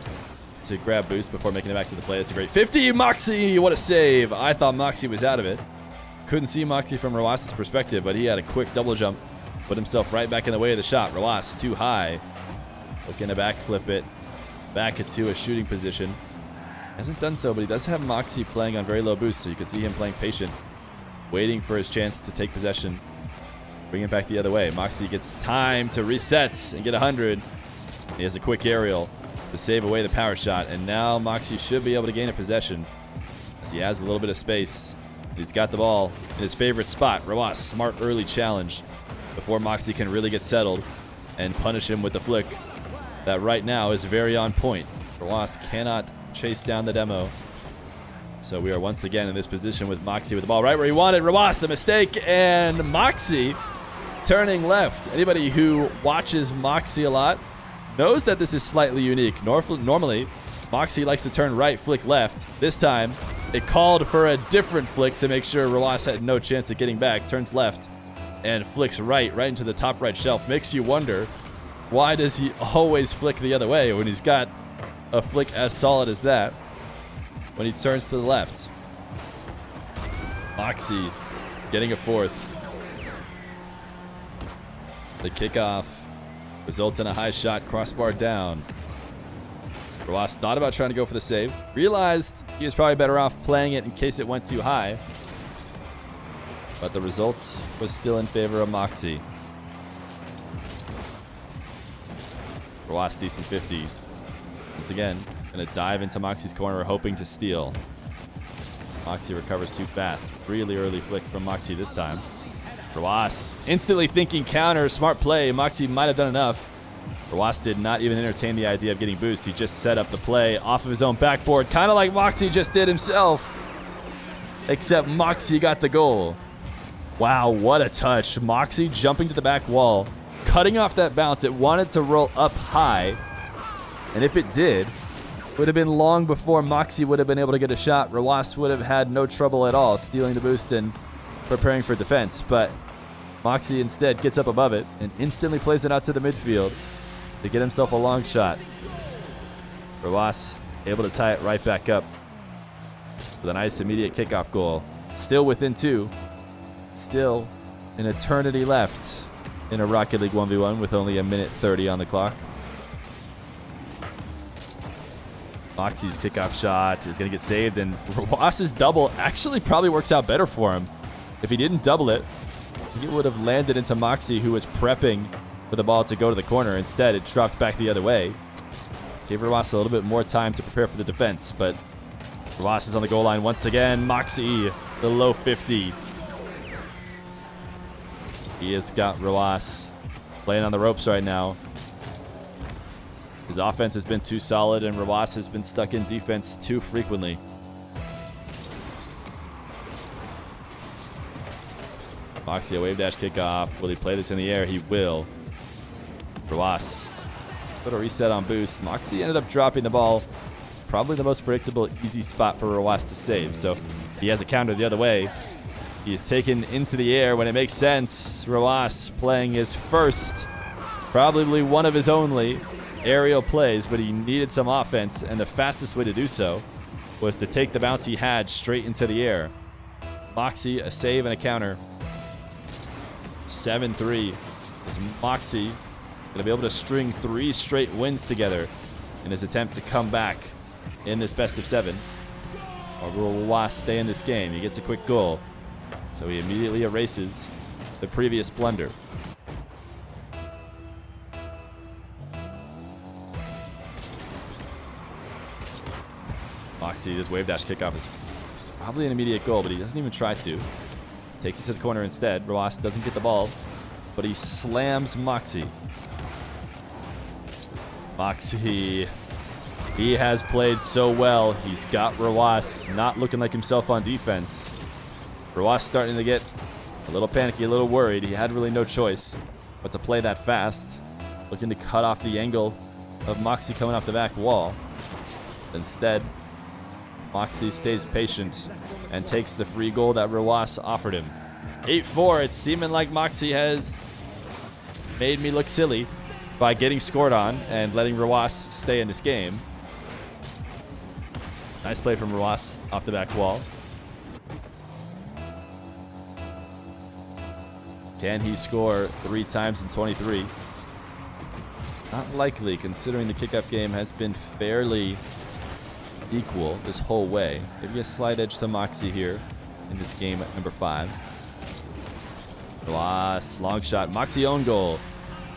to grab boost before making it back to the play. It's a great 50. Moxie, what a save. I thought Moxie was out of it. Couldn't see Moxie from Rawas' perspective, but he had a quick double jump, put himself right back in the way of the shot. Rawas too high. Looking to backflip it back into a shooting position. Hasn't done so, but he does have Moxie playing on very low boost, so you can see him playing patient, waiting for his chance to take possession, bring it back the other way. Moxie gets time to reset and get 100. He has a quick aerial to save away the power shot, and now Moxie should be able to gain a possession as he has a little bit of space. He's got the ball in his favorite spot. Rawas, smart early challenge before Moxie can really get settled and punish him with the flick that right now is very on point. Rawas cannot chase down the demo. So we are once again in this position with Moxie with the ball right where he wanted. Rawas, the mistake, and Moxie turning left. Anybody who watches Moxie a lot knows that this is slightly unique. Normally, Moxie likes to turn right, flick left. This time, it called for a different flick to make sure Rawas had no chance of getting back. Turns left and flicks right into the top right shelf. Makes you wonder, why does he always flick the other way when he's got a flick as solid as that when he turns to the left? Moxie getting a fourth. The kickoff results in a high shot, crossbar down. Rawas thought about trying to go for the save. Realized he was probably better off playing it in case it went too high. But the result was still in favor of Moxie. Rawas decent 50. Once again, gonna dive into Moxie's corner, hoping to steal. Moxie recovers too fast. Really early flick from Moxie this time. Rawas instantly thinking counter. Smart play. Moxie might have done enough. Rawas did not even entertain the idea of getting boost. He just set up the play off of his own backboard, kind of like Moxie just did himself. Except Moxie got the goal. Wow, what a touch. Moxie jumping to the back wall, cutting off that bounce. It wanted to roll up high, and if it did, it would have been long before Moxie would have been able to get a shot. Rawas would have had no trouble at all stealing the boost and preparing for defense, but Moxie instead gets up above it and instantly plays it out to the midfield to get himself a long shot. Rawas able to tie it right back up with a nice immediate kickoff goal. Still within two. Still an eternity left in a Rocket League 1v1 with only a minute 30 on the clock. Moxie's kickoff shot is going to get saved, and Rawas's double actually probably works out better for him. If he didn't double it, he would have landed into Moxie, who was prepping for the ball to go to the corner. Instead, it dropped back the other way. Gave Rawas a little bit more time to prepare for the defense, but Rawas is on the goal line once again. Moxie, the low 50. He has got Rawas playing on the ropes right now. His offense has been too solid, and Rawas has been stuck in defense too frequently. Moxie, a wave dash kickoff. Will he play this in the air? He will. Rawas put a reset on boost. Moxie ended up dropping the ball. Probably the most predictable, easy spot for Rawas to save. So he has a counter the other way. He is taken into the air when it makes sense. Rawas playing his first, probably one of his only, aerial plays, but he needed some offense, and the fastest way to do so was to take the bounce he had straight into the air. Moxie, a save and a counter. 7-3. Is Moxie going to be able to string 3 straight wins together in his attempt to come back in this best of 7? Or will Rawas stay in this game? He gets a quick goal, so he immediately erases the previous blunder. Moxie, this wave dash kickoff is probably an immediate goal, but he doesn't even try to. Takes it to the corner instead. Rawas doesn't get the ball, but he slams Moxie. Moxie, he has played so well. He's got Rawas not looking like himself on defense. Rawas starting to get a little panicky, a little worried. He had really no choice but to play that fast, looking to cut off the angle of Moxie coming off the back wall. Instead, Moxie stays patient and takes the free goal that Rawas offered him. 8-4. It's seeming like Moxie has made me look silly by getting scored on and letting Rawas stay in this game. Nice play from Rawas off the back wall. Can he score 3 times in 23? Not likely, considering the kickoff game has been fairly equal this whole way. Maybe a slight edge to Moxie here in this game at number 5. Rawas, long shot. Moxie own goal.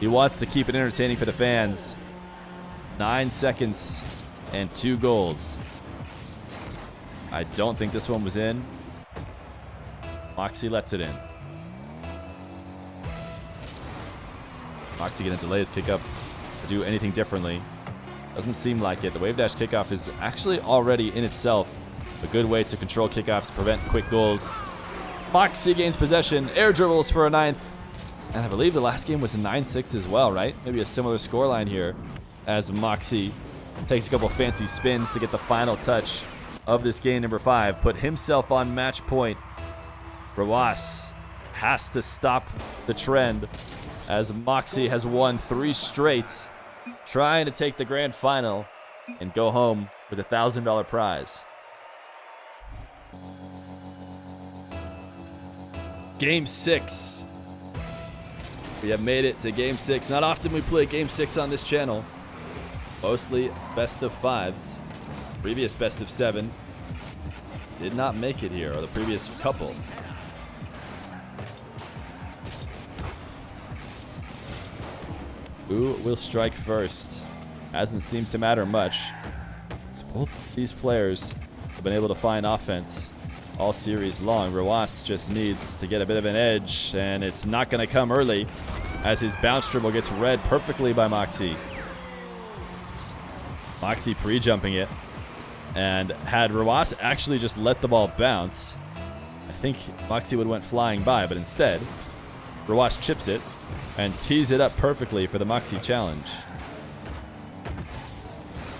He wants to keep it entertaining for the fans. 9 seconds and 2 goals. I don't think this one was in. Moxie lets it in. Moxie gonna delay his kick up to do anything differently. Doesn't seem like it. The wave dash kickoff is actually already in itself a good way to control kickoffs, prevent quick goals. Moxie gains possession, air dribbles for a 9th. And I believe the last game was a 9-6 as well, right? Maybe a similar scoreline here. as Moxie takes a couple fancy spins to get the final touch of this game number 5. Put himself on match point. Rawas has to stop the trend as Moxie has won 3 straight, trying to take the grand final and go home with a $1,000 prize. Game 6. We have made it to Game 6. Not often we play Game 6 on this channel. Mostly best of 5s. Previous best of 7 did not make it here, or the previous couple. Who will strike first? Hasn't seemed to matter much. Both these players have been able to find offense all series long. Rawas just needs to get a bit of an edge, and it's not going to come early as his bounce dribble gets read perfectly by Moxie. Moxie pre-jumping it, and had Rawas actually just let the ball bounce, I think Moxie would have went flying by, but instead, Rawas chips it and tees it up perfectly for the Moxie challenge.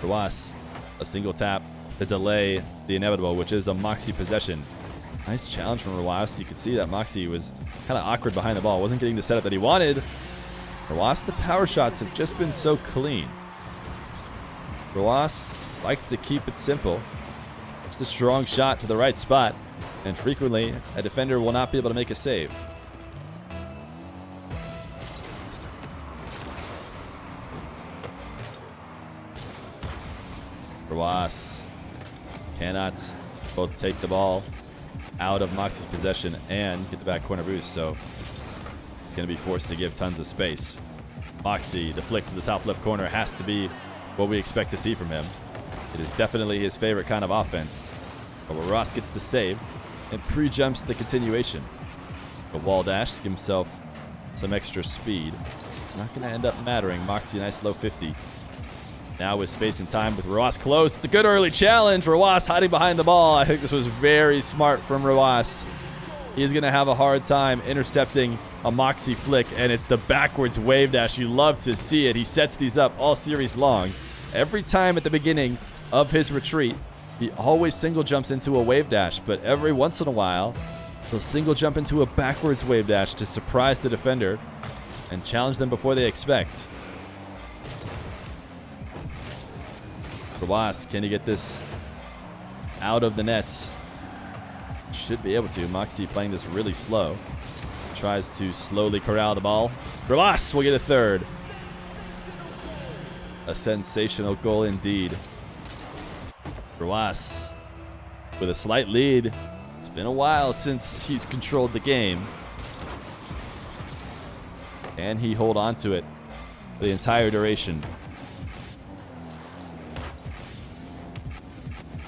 Rawas, a single tap to delay the inevitable, which is a Moxie possession. Nice challenge from Rawas. You could see that Moxie was kind of awkward behind the ball, wasn't getting the setup that he wanted. Rawas, the power shots have just been so clean. Rawas likes to keep it simple. Just a strong shot to the right spot, and frequently a defender will not be able to make a save. Rawas cannot both take the ball out of Moxie's possession and get the back corner boost, so he's going to be forced to give tons of space. Moxie, the flick to the top left corner has to be what we expect to see from him. It is definitely his favorite kind of offense. But Rawas gets the save and pre-jumps the continuation. A wall dash to give himself some extra speed. It's not going to end up mattering. Moxie, nice low 50. Now with space and time with Rawas close. It's a good early challenge. Rawas hiding behind the ball. I think this was very smart from Rawas. He's going to have a hard time intercepting a Moxie flick, and it's the backwards wave dash. You love to see it. He sets these up all series long. Every time at the beginning of his retreat, he always single jumps into a wave dash, but every once in a while, he'll single jump into a backwards wave dash to surprise the defender and challenge them before they expect. Rawas, can he get this out of the nets? Should be able to. Moxie playing this really slow. Tries to slowly corral the ball. Rawas will get a third. A sensational goal indeed. Rawas with a slight lead. It's been a while since he's controlled the game. Can he hold on to it for the entire duration?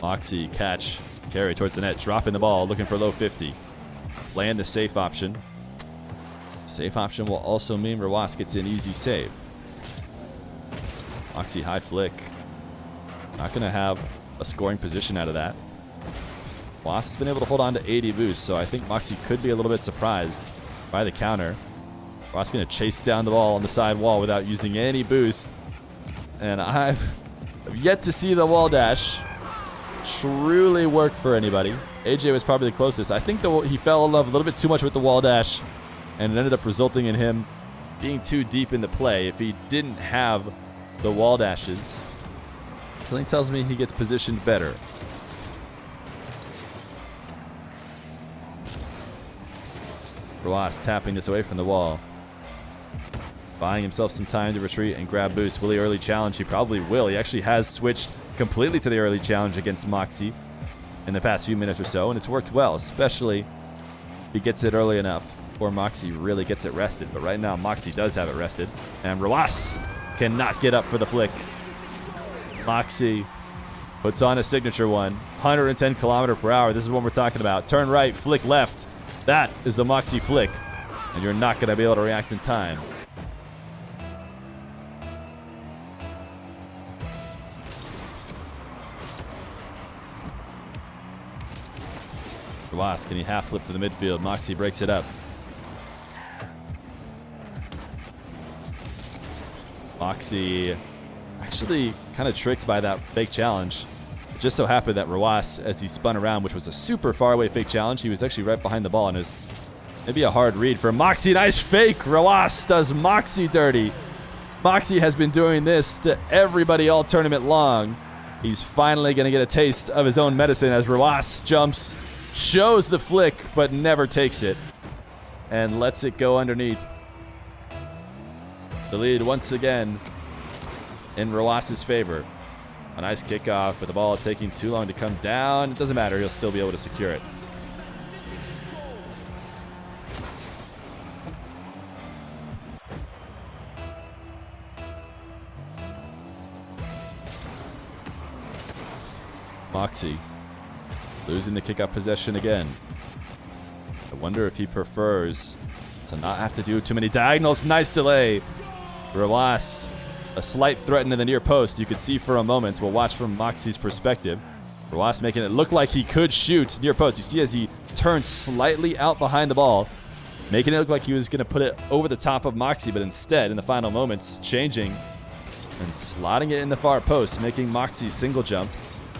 Moxie catch, carry towards the net, dropping the ball, looking for low 50. Land the safe option. Safe option will also mean Rawas gets an easy save. Moxie high flick. Not going to have a scoring position out of that. Rawas has been able to hold on to 80 boost, so I think Moxie could be a little bit surprised by the counter. Rawas going to chase down the ball on the side wall without using any boost. And I've yet to see the wall dash truly work for anybody. AJ was probably the closest. I think he fell in love a little bit too much with the wall dash, and it ended up resulting in him being too deep into play. If he didn't have the wall dashes, something tells me he gets positioned better. Rawas tapping this away from the wall. Buying himself some time to retreat and grab boost. Will he early challenge? He probably will. He actually has switched completely to the early challenge against Moxie in the past few minutes or so, and it's worked well, especially if he gets it early enough before Moxie really gets it rested. But right now, Moxie does have it rested, and Rawas cannot get up for the flick. Moxie puts on a signature one. 110 km/h. This is what we're talking about. Turn right, flick left. That is the Moxie flick, and you're not going to be able to react in time. Rawas, can he half flip to the midfield? Moxie breaks it up. Moxie Actually kind of tricked by that fake challenge. It just so happened that Rawas, as he spun around, which was a super far away fake challenge, he was actually right behind the ball, and it was maybe a hard read for Moxie. Nice fake. Rawas does Moxie dirty. Moxie has been doing this to everybody all tournament long. He's finally going to get a taste of his own medicine as Rawas jumps, shows the flick, but never takes it, and lets it go underneath. The lead once again in Rawas's favor. A nice kickoff, but the ball taking too long to come down. It doesn't matter. He'll still be able to secure it. Moxie losing the kickoff possession again. I wonder if he prefers to not have to do too many diagonals. Nice delay. Rawas, a slight threat into the near post. You could see for a moment. We'll watch from Moxie's perspective. Rawas making it look like he could shoot near post. You see as he turns slightly out behind the ball, making it look like he was going to put it over the top of Moxie, but instead, in the final moments, changing and slotting it in the far post, making Moxie's single jump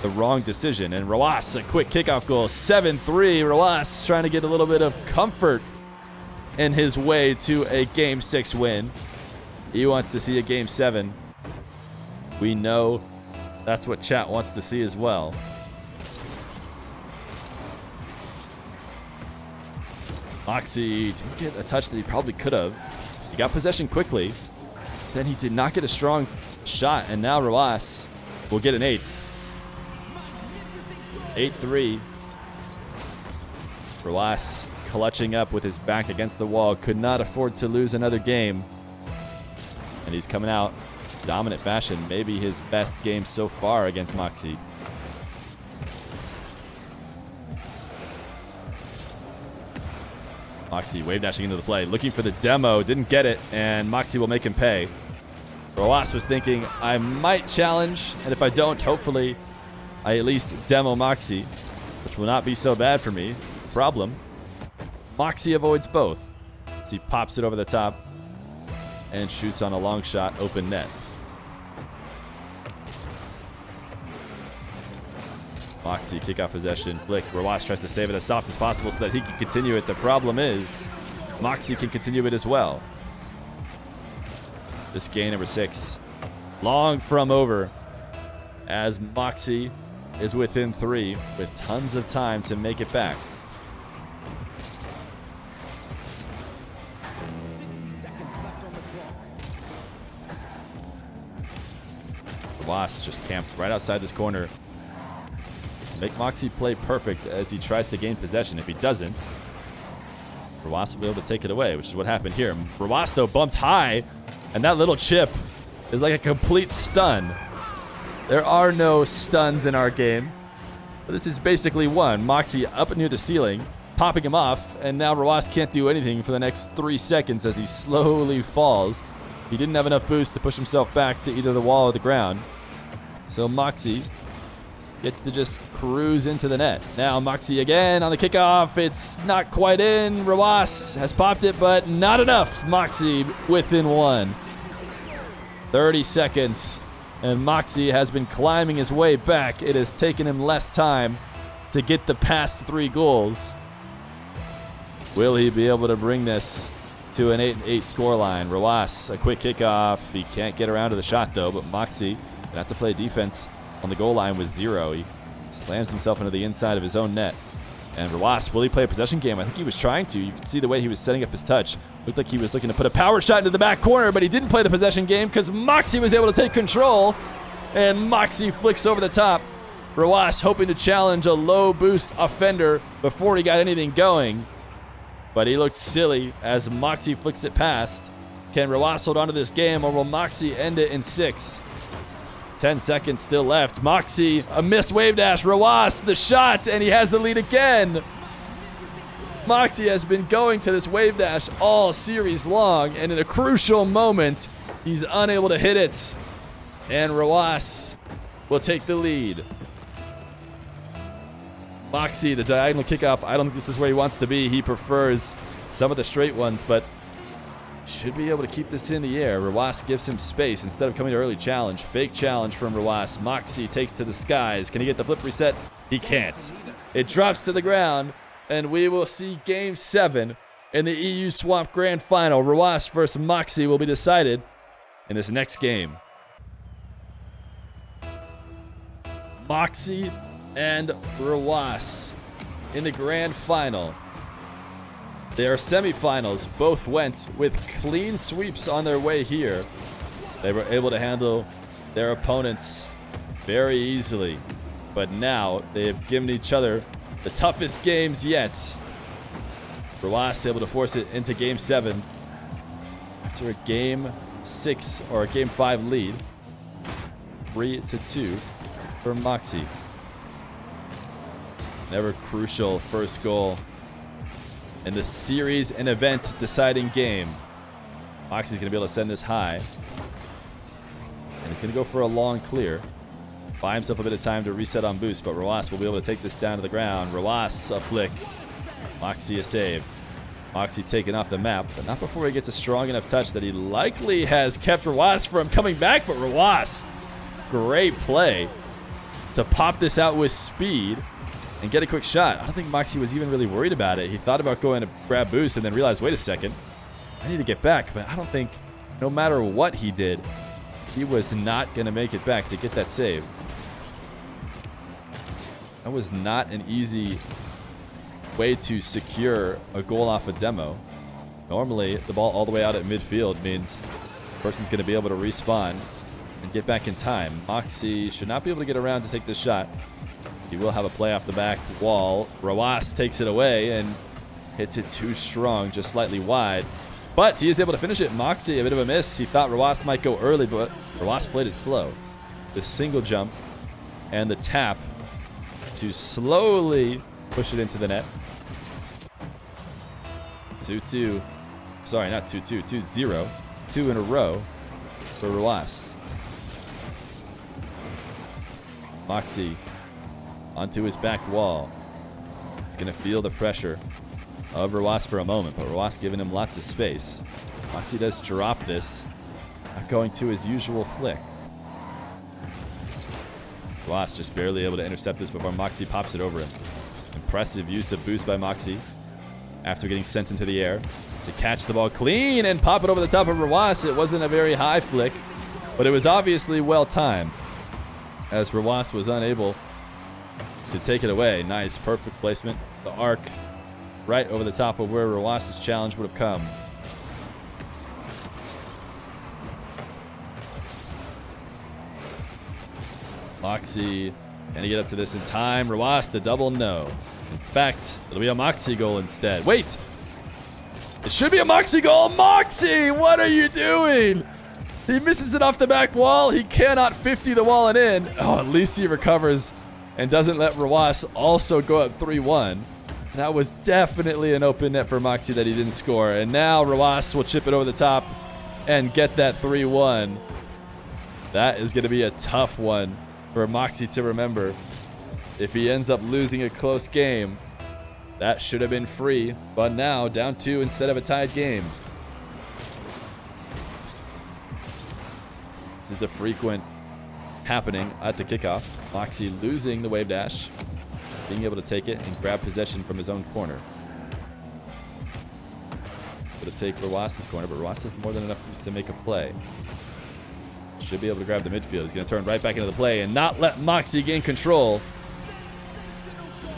the wrong decision. And Rawas, a quick kickoff goal, 7-3. Rawas trying to get a little bit of comfort in his way to a Game 6 win. He wants to see a Game 7. We know that's what chat wants to see as well. Moxie didn't get a touch that he probably could have. He got possession quickly. Then he did not get a strong shot, and now Rawas will get an 8th. 8-3. Rawas clutching up with his back against the wall. Could not afford to lose another game. And he's coming out dominant fashion. Maybe his best game so far against Moxie. Moxie wave dashing into the play. Looking for the demo. Didn't get it. And Moxie will make him pay. Rawas was thinking, I might challenge. And if I don't, hopefully, I at least demo Moxie. Which will not be so bad for me. Problem. Moxie avoids both. As he pops it over the top. And shoots on a long shot, open net. Moxie, kickoff possession, flick. Rawas tries to save it as soft as possible so that he can continue it. The problem is, Moxie can continue it as well. This game number 6. Long from over. As Moxie is within 3 with tons of time to make it back. Rawas just camped right outside this corner. Make Moxie play perfect as he tries to gain possession. If he doesn't, Rawas will be able to take it away, which is what happened here. Rawas, though, bumped high, and that little chip is like a complete stun. There are no stuns in our game, but this is basically one. Moxie up near the ceiling, popping him off, and now Rawas can't do anything for the next 3 seconds as he slowly falls. He didn't have enough boost to push himself back to either the wall or the ground. So Moxie gets to just cruise into the net. Now Moxie again on the kickoff. It's not quite in. Rawas has popped it, but not enough. Moxie within 1. 30 seconds. And Moxie has been climbing his way back. It has taken him less time to get the past 3 goals. Will he be able to bring this to an 8-8 scoreline? Rawas, a quick kickoff. He can't get around to the shot, though, but Moxie gonna have to play defense on the goal line with 0. He slams himself into the inside of his own net. And Rawas, will he play a possession game? I think he was trying to. You could see the way he was setting up his touch. Looked like he was looking to put a power shot into the back corner, but he didn't play the possession game because Moxie was able to take control. And Moxie flicks over the top. Rawas hoping to challenge a low boost offender before he got anything going. But he looked silly as Moxie flicks it past. Can Rawas hold on to this game, or will Moxie end it in 6? 10 seconds still left. Moxie, a missed wave dash. Rawas, the shot, and he has the lead again. Moxie has been going to this wave dash all series long, and in a crucial moment, he's unable to hit it. And Rawas will take the lead. Moxie, the diagonal kickoff. I don't think this is where he wants to be. He prefers some of the straight ones, but Should be able to keep this in the air. Rawas gives him space instead of coming to early challenge. Fake challenge from Rawas. Moxie takes to the skies. Can he get the flip reset? He can't. It drops to the ground, and we will see Game 7 in the EU Swamp Grand Final. Rawas versus Moxie will be decided in this next game. Moxie and Rawas in the Grand Final. Their semifinals both went with clean sweeps on their way here. They were able to handle their opponents very easily. But now they have given each other the toughest games yet. Rawas able to force it into Game 7 after a Game 6 or a Game 5 lead. 3-2 for Moxie. Never crucial first goal in the series and event deciding game. Moxie's going to be able to send this high. And he's going to go for a long clear. Buy himself a bit of time to reset on boost, but Rawas will be able to take this down to the ground. Rawas a flick. Moxie a save. Moxie taken off the map, but not before he gets a strong enough touch that he likely has kept Rawas from coming back, but Rawas, great play to pop this out with speed and get a quick shot. I don't think Moxie was even really worried about it. He thought about going to grab boost and then realized, wait a second, I need to get back. But I don't think, no matter what he did, he was not going to make it back to get that save. That was not an easy way to secure a goal off a demo. Normally, the ball all the way out at midfield means the person's going to be able to respawn and get back in time. Moxie should not be able to get around to take this shot. He will have a play off the back wall. Rawas takes it away and hits it too strong, just slightly wide. But he is able to finish it. Moxie, a bit of a miss. He thought Rawas might go early, but Rawas played it slow. The single jump and the tap to slowly push it into the net. 2-2. Sorry, not 2-2. 2-0. 2 in a row for Rawas. Moxie onto his back wall. He's going to feel the pressure of Rawas for a moment, but Rawas giving him lots of space. Moxie does drop this, not going to his usual flick. Rawas just barely able to intercept this before Moxie pops it over him. Impressive use of boost by Moxie after getting sent into the air to catch the ball clean and pop it over the top of Rawas. It wasn't a very high flick, but it was obviously well timed as Rawas was unable to take it away. Nice, perfect placement. The arc right over the top of where Rawas' challenge would have come. Moxie, can he get up to this in time? Rawas, the double, no. It's backed. It'll be a Moxie goal instead. Wait! It should be a Moxie goal. Moxie, what are you doing? He misses it off the back wall. He cannot 50 the wall and in. Oh, at least he recovers and doesn't let Rawas also go up 3-1. That was definitely an open net for Moxie that he didn't score. And now Rawas will chip it over the top and get that 3-1. That is going to be a tough one for Moxie to remember. If he ends up losing a close game, that should have been free. But now, down 2 instead of a tied game. This is a frequent happening at the kickoff. Moxie losing the wave dash, being able to take it and grab possession from his own corner. Able to take Rawas' corner, but Rawas has more than enough boost to make a play. Should be able to grab the midfield. He's going to turn right back into the play and not let Moxie gain control.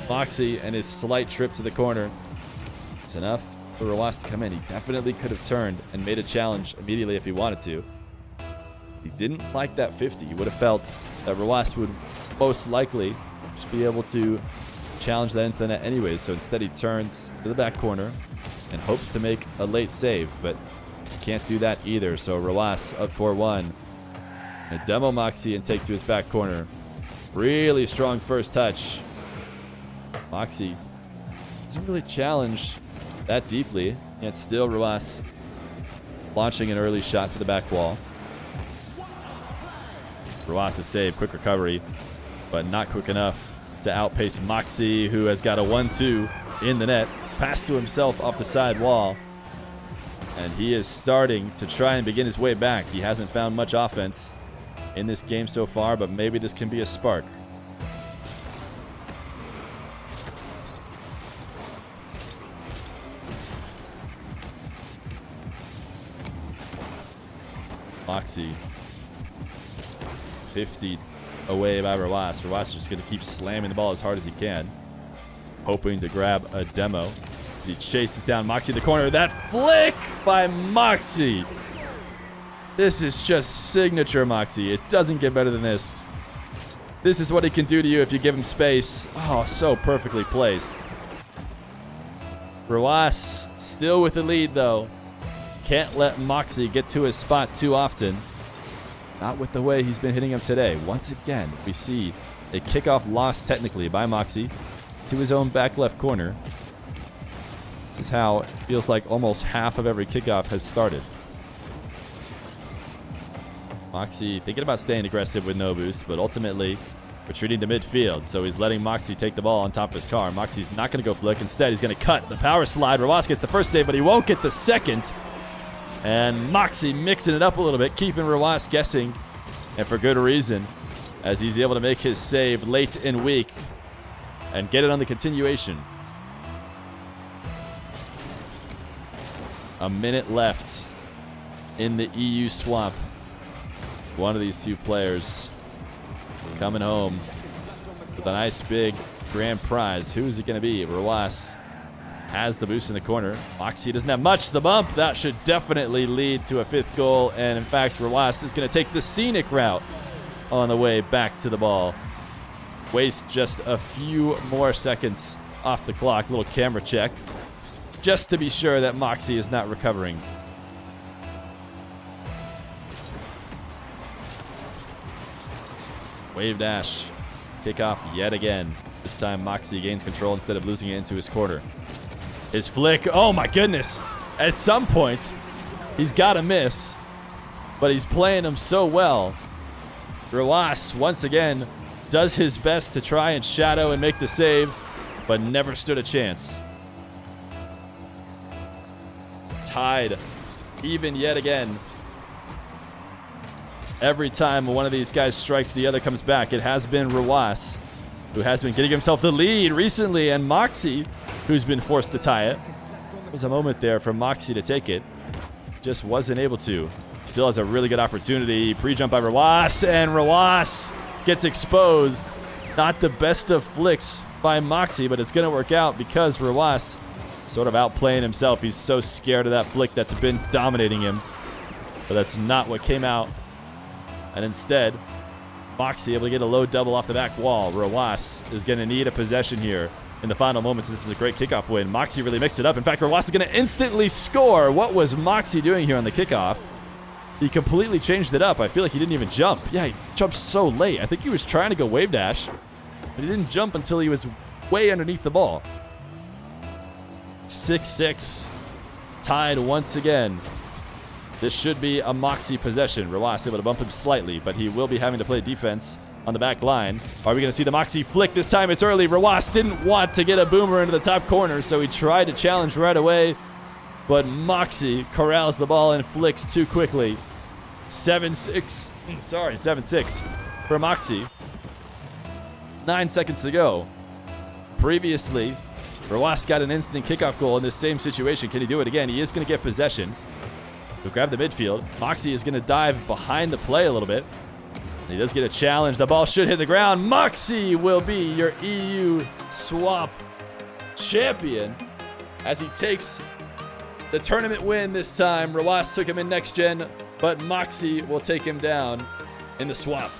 Moxie and his slight trip to the corner. It's enough for Rawas to come in. He definitely could have turned and made a challenge immediately if he wanted to. He didn't like that 50. He would have felt that Rawas would most likely just be able to challenge that into the net anyways. So instead he turns to the back corner and hopes to make a late save, but can't do that either. So Rawas up 4-1. A demo Moxie and take to his back corner. Really strong first touch. Moxie doesn't really challenge that deeply, yet still Rawas launching an early shot to the back wall. Rawas' save, quick recovery, but not quick enough to outpace Moxie, who has got a 1-2 in the net. Pass to himself off the side wall. And he is starting to try and begin his way back. He hasn't found much offense in this game so far, but maybe this can be a spark. Moxie 50 away by Rawas. Rawas is just going to keep slamming the ball as hard as he can, hoping to grab a demo as he chases down Moxie in the corner. That flick by Moxie. This is just signature Moxie. It doesn't get better than this. This is what he can do to you if you give him space. Oh, so perfectly placed. Rawas still with the lead, though. Can't let Moxie get to his spot too often. Not with the way he's been hitting him today. Once again, we see a kickoff loss technically by Moxie to his own back left corner. This is how it feels like almost half of every kickoff has started. Moxie thinking about staying aggressive with no boost, but ultimately retreating to midfield. So he's letting Moxie take the ball on top of his car. Moxie's not going to go flick. Instead, he's going to cut the power slide. Rawas gets the first save, but he won't get the second. And Moxie mixing it up a little bit, keeping Rawas guessing, and for good reason, as he's able to make his save late and weak and get it on the continuation. A minute left in the EU swamp. One of these two players coming home with a nice big grand prize. Who is it going to be? Rawas has the boost in the corner. Moxie doesn't have much. The bump, that should definitely lead to a 5th goal. And in fact, Rawas is going to take the scenic route on the way back to the ball. Waste just a few more seconds off the clock. Little camera check, just to be sure that Moxie is not recovering. Wave dash. Kickoff yet again. This time Moxie gains control instead of losing it into his corner. His flick, oh my goodness. At some point, he's got to miss, but he's playing him so well. Rawas, once again, does his best to try and shadow and make the save, but never stood a chance. Tied, even yet again. Every time one of these guys strikes, the other comes back. It has been Rawas who has been getting himself the lead recently, and Moxie, who's been forced to tie it. There was a moment there for Moxie to take it. Just wasn't able to. Still has a really good opportunity. Pre-jump by Rawas, and Rawas gets exposed. Not the best of flicks by Moxie, but it's going to work out because Rawas sort of outplaying himself. He's so scared of that flick that's been dominating him. But that's not what came out. And instead, Moxie able to get a low double off the back wall. Rawas is going to need a possession here in the final moments. This is a great kickoff win. Moxie really mixed it up. In fact, Rawas is going to instantly score. What was Moxie doing here on the kickoff? He completely changed it up. I feel like he didn't even jump. Yeah, he jumped so late. I think he was trying to go wave dash, but he didn't jump until he was way underneath the ball. 6-6. Tied once again. This should be a Moxie possession. Rawas able to bump him slightly, but he will be having to play defense on the back line. Are we going to see the Moxie flick? This time it's early. Rawas didn't want to get a boomer into the top corner, so he tried to challenge right away, but Moxie corrals the ball and flicks too quickly. 7-6. Sorry, 7-6 for Moxie. 9 seconds to go. Previously, Rawas got an instant kickoff goal in this same situation. Can he do it again? He is going to get possession. He'll grab the midfield. Moxie is going to dive behind the play a little bit. He does get a challenge. The ball should hit the ground. Moxie will be your EU Swamp champion as he takes the tournament win this time. Rawas took him in next gen, but Moxie will take him down in the Swamp.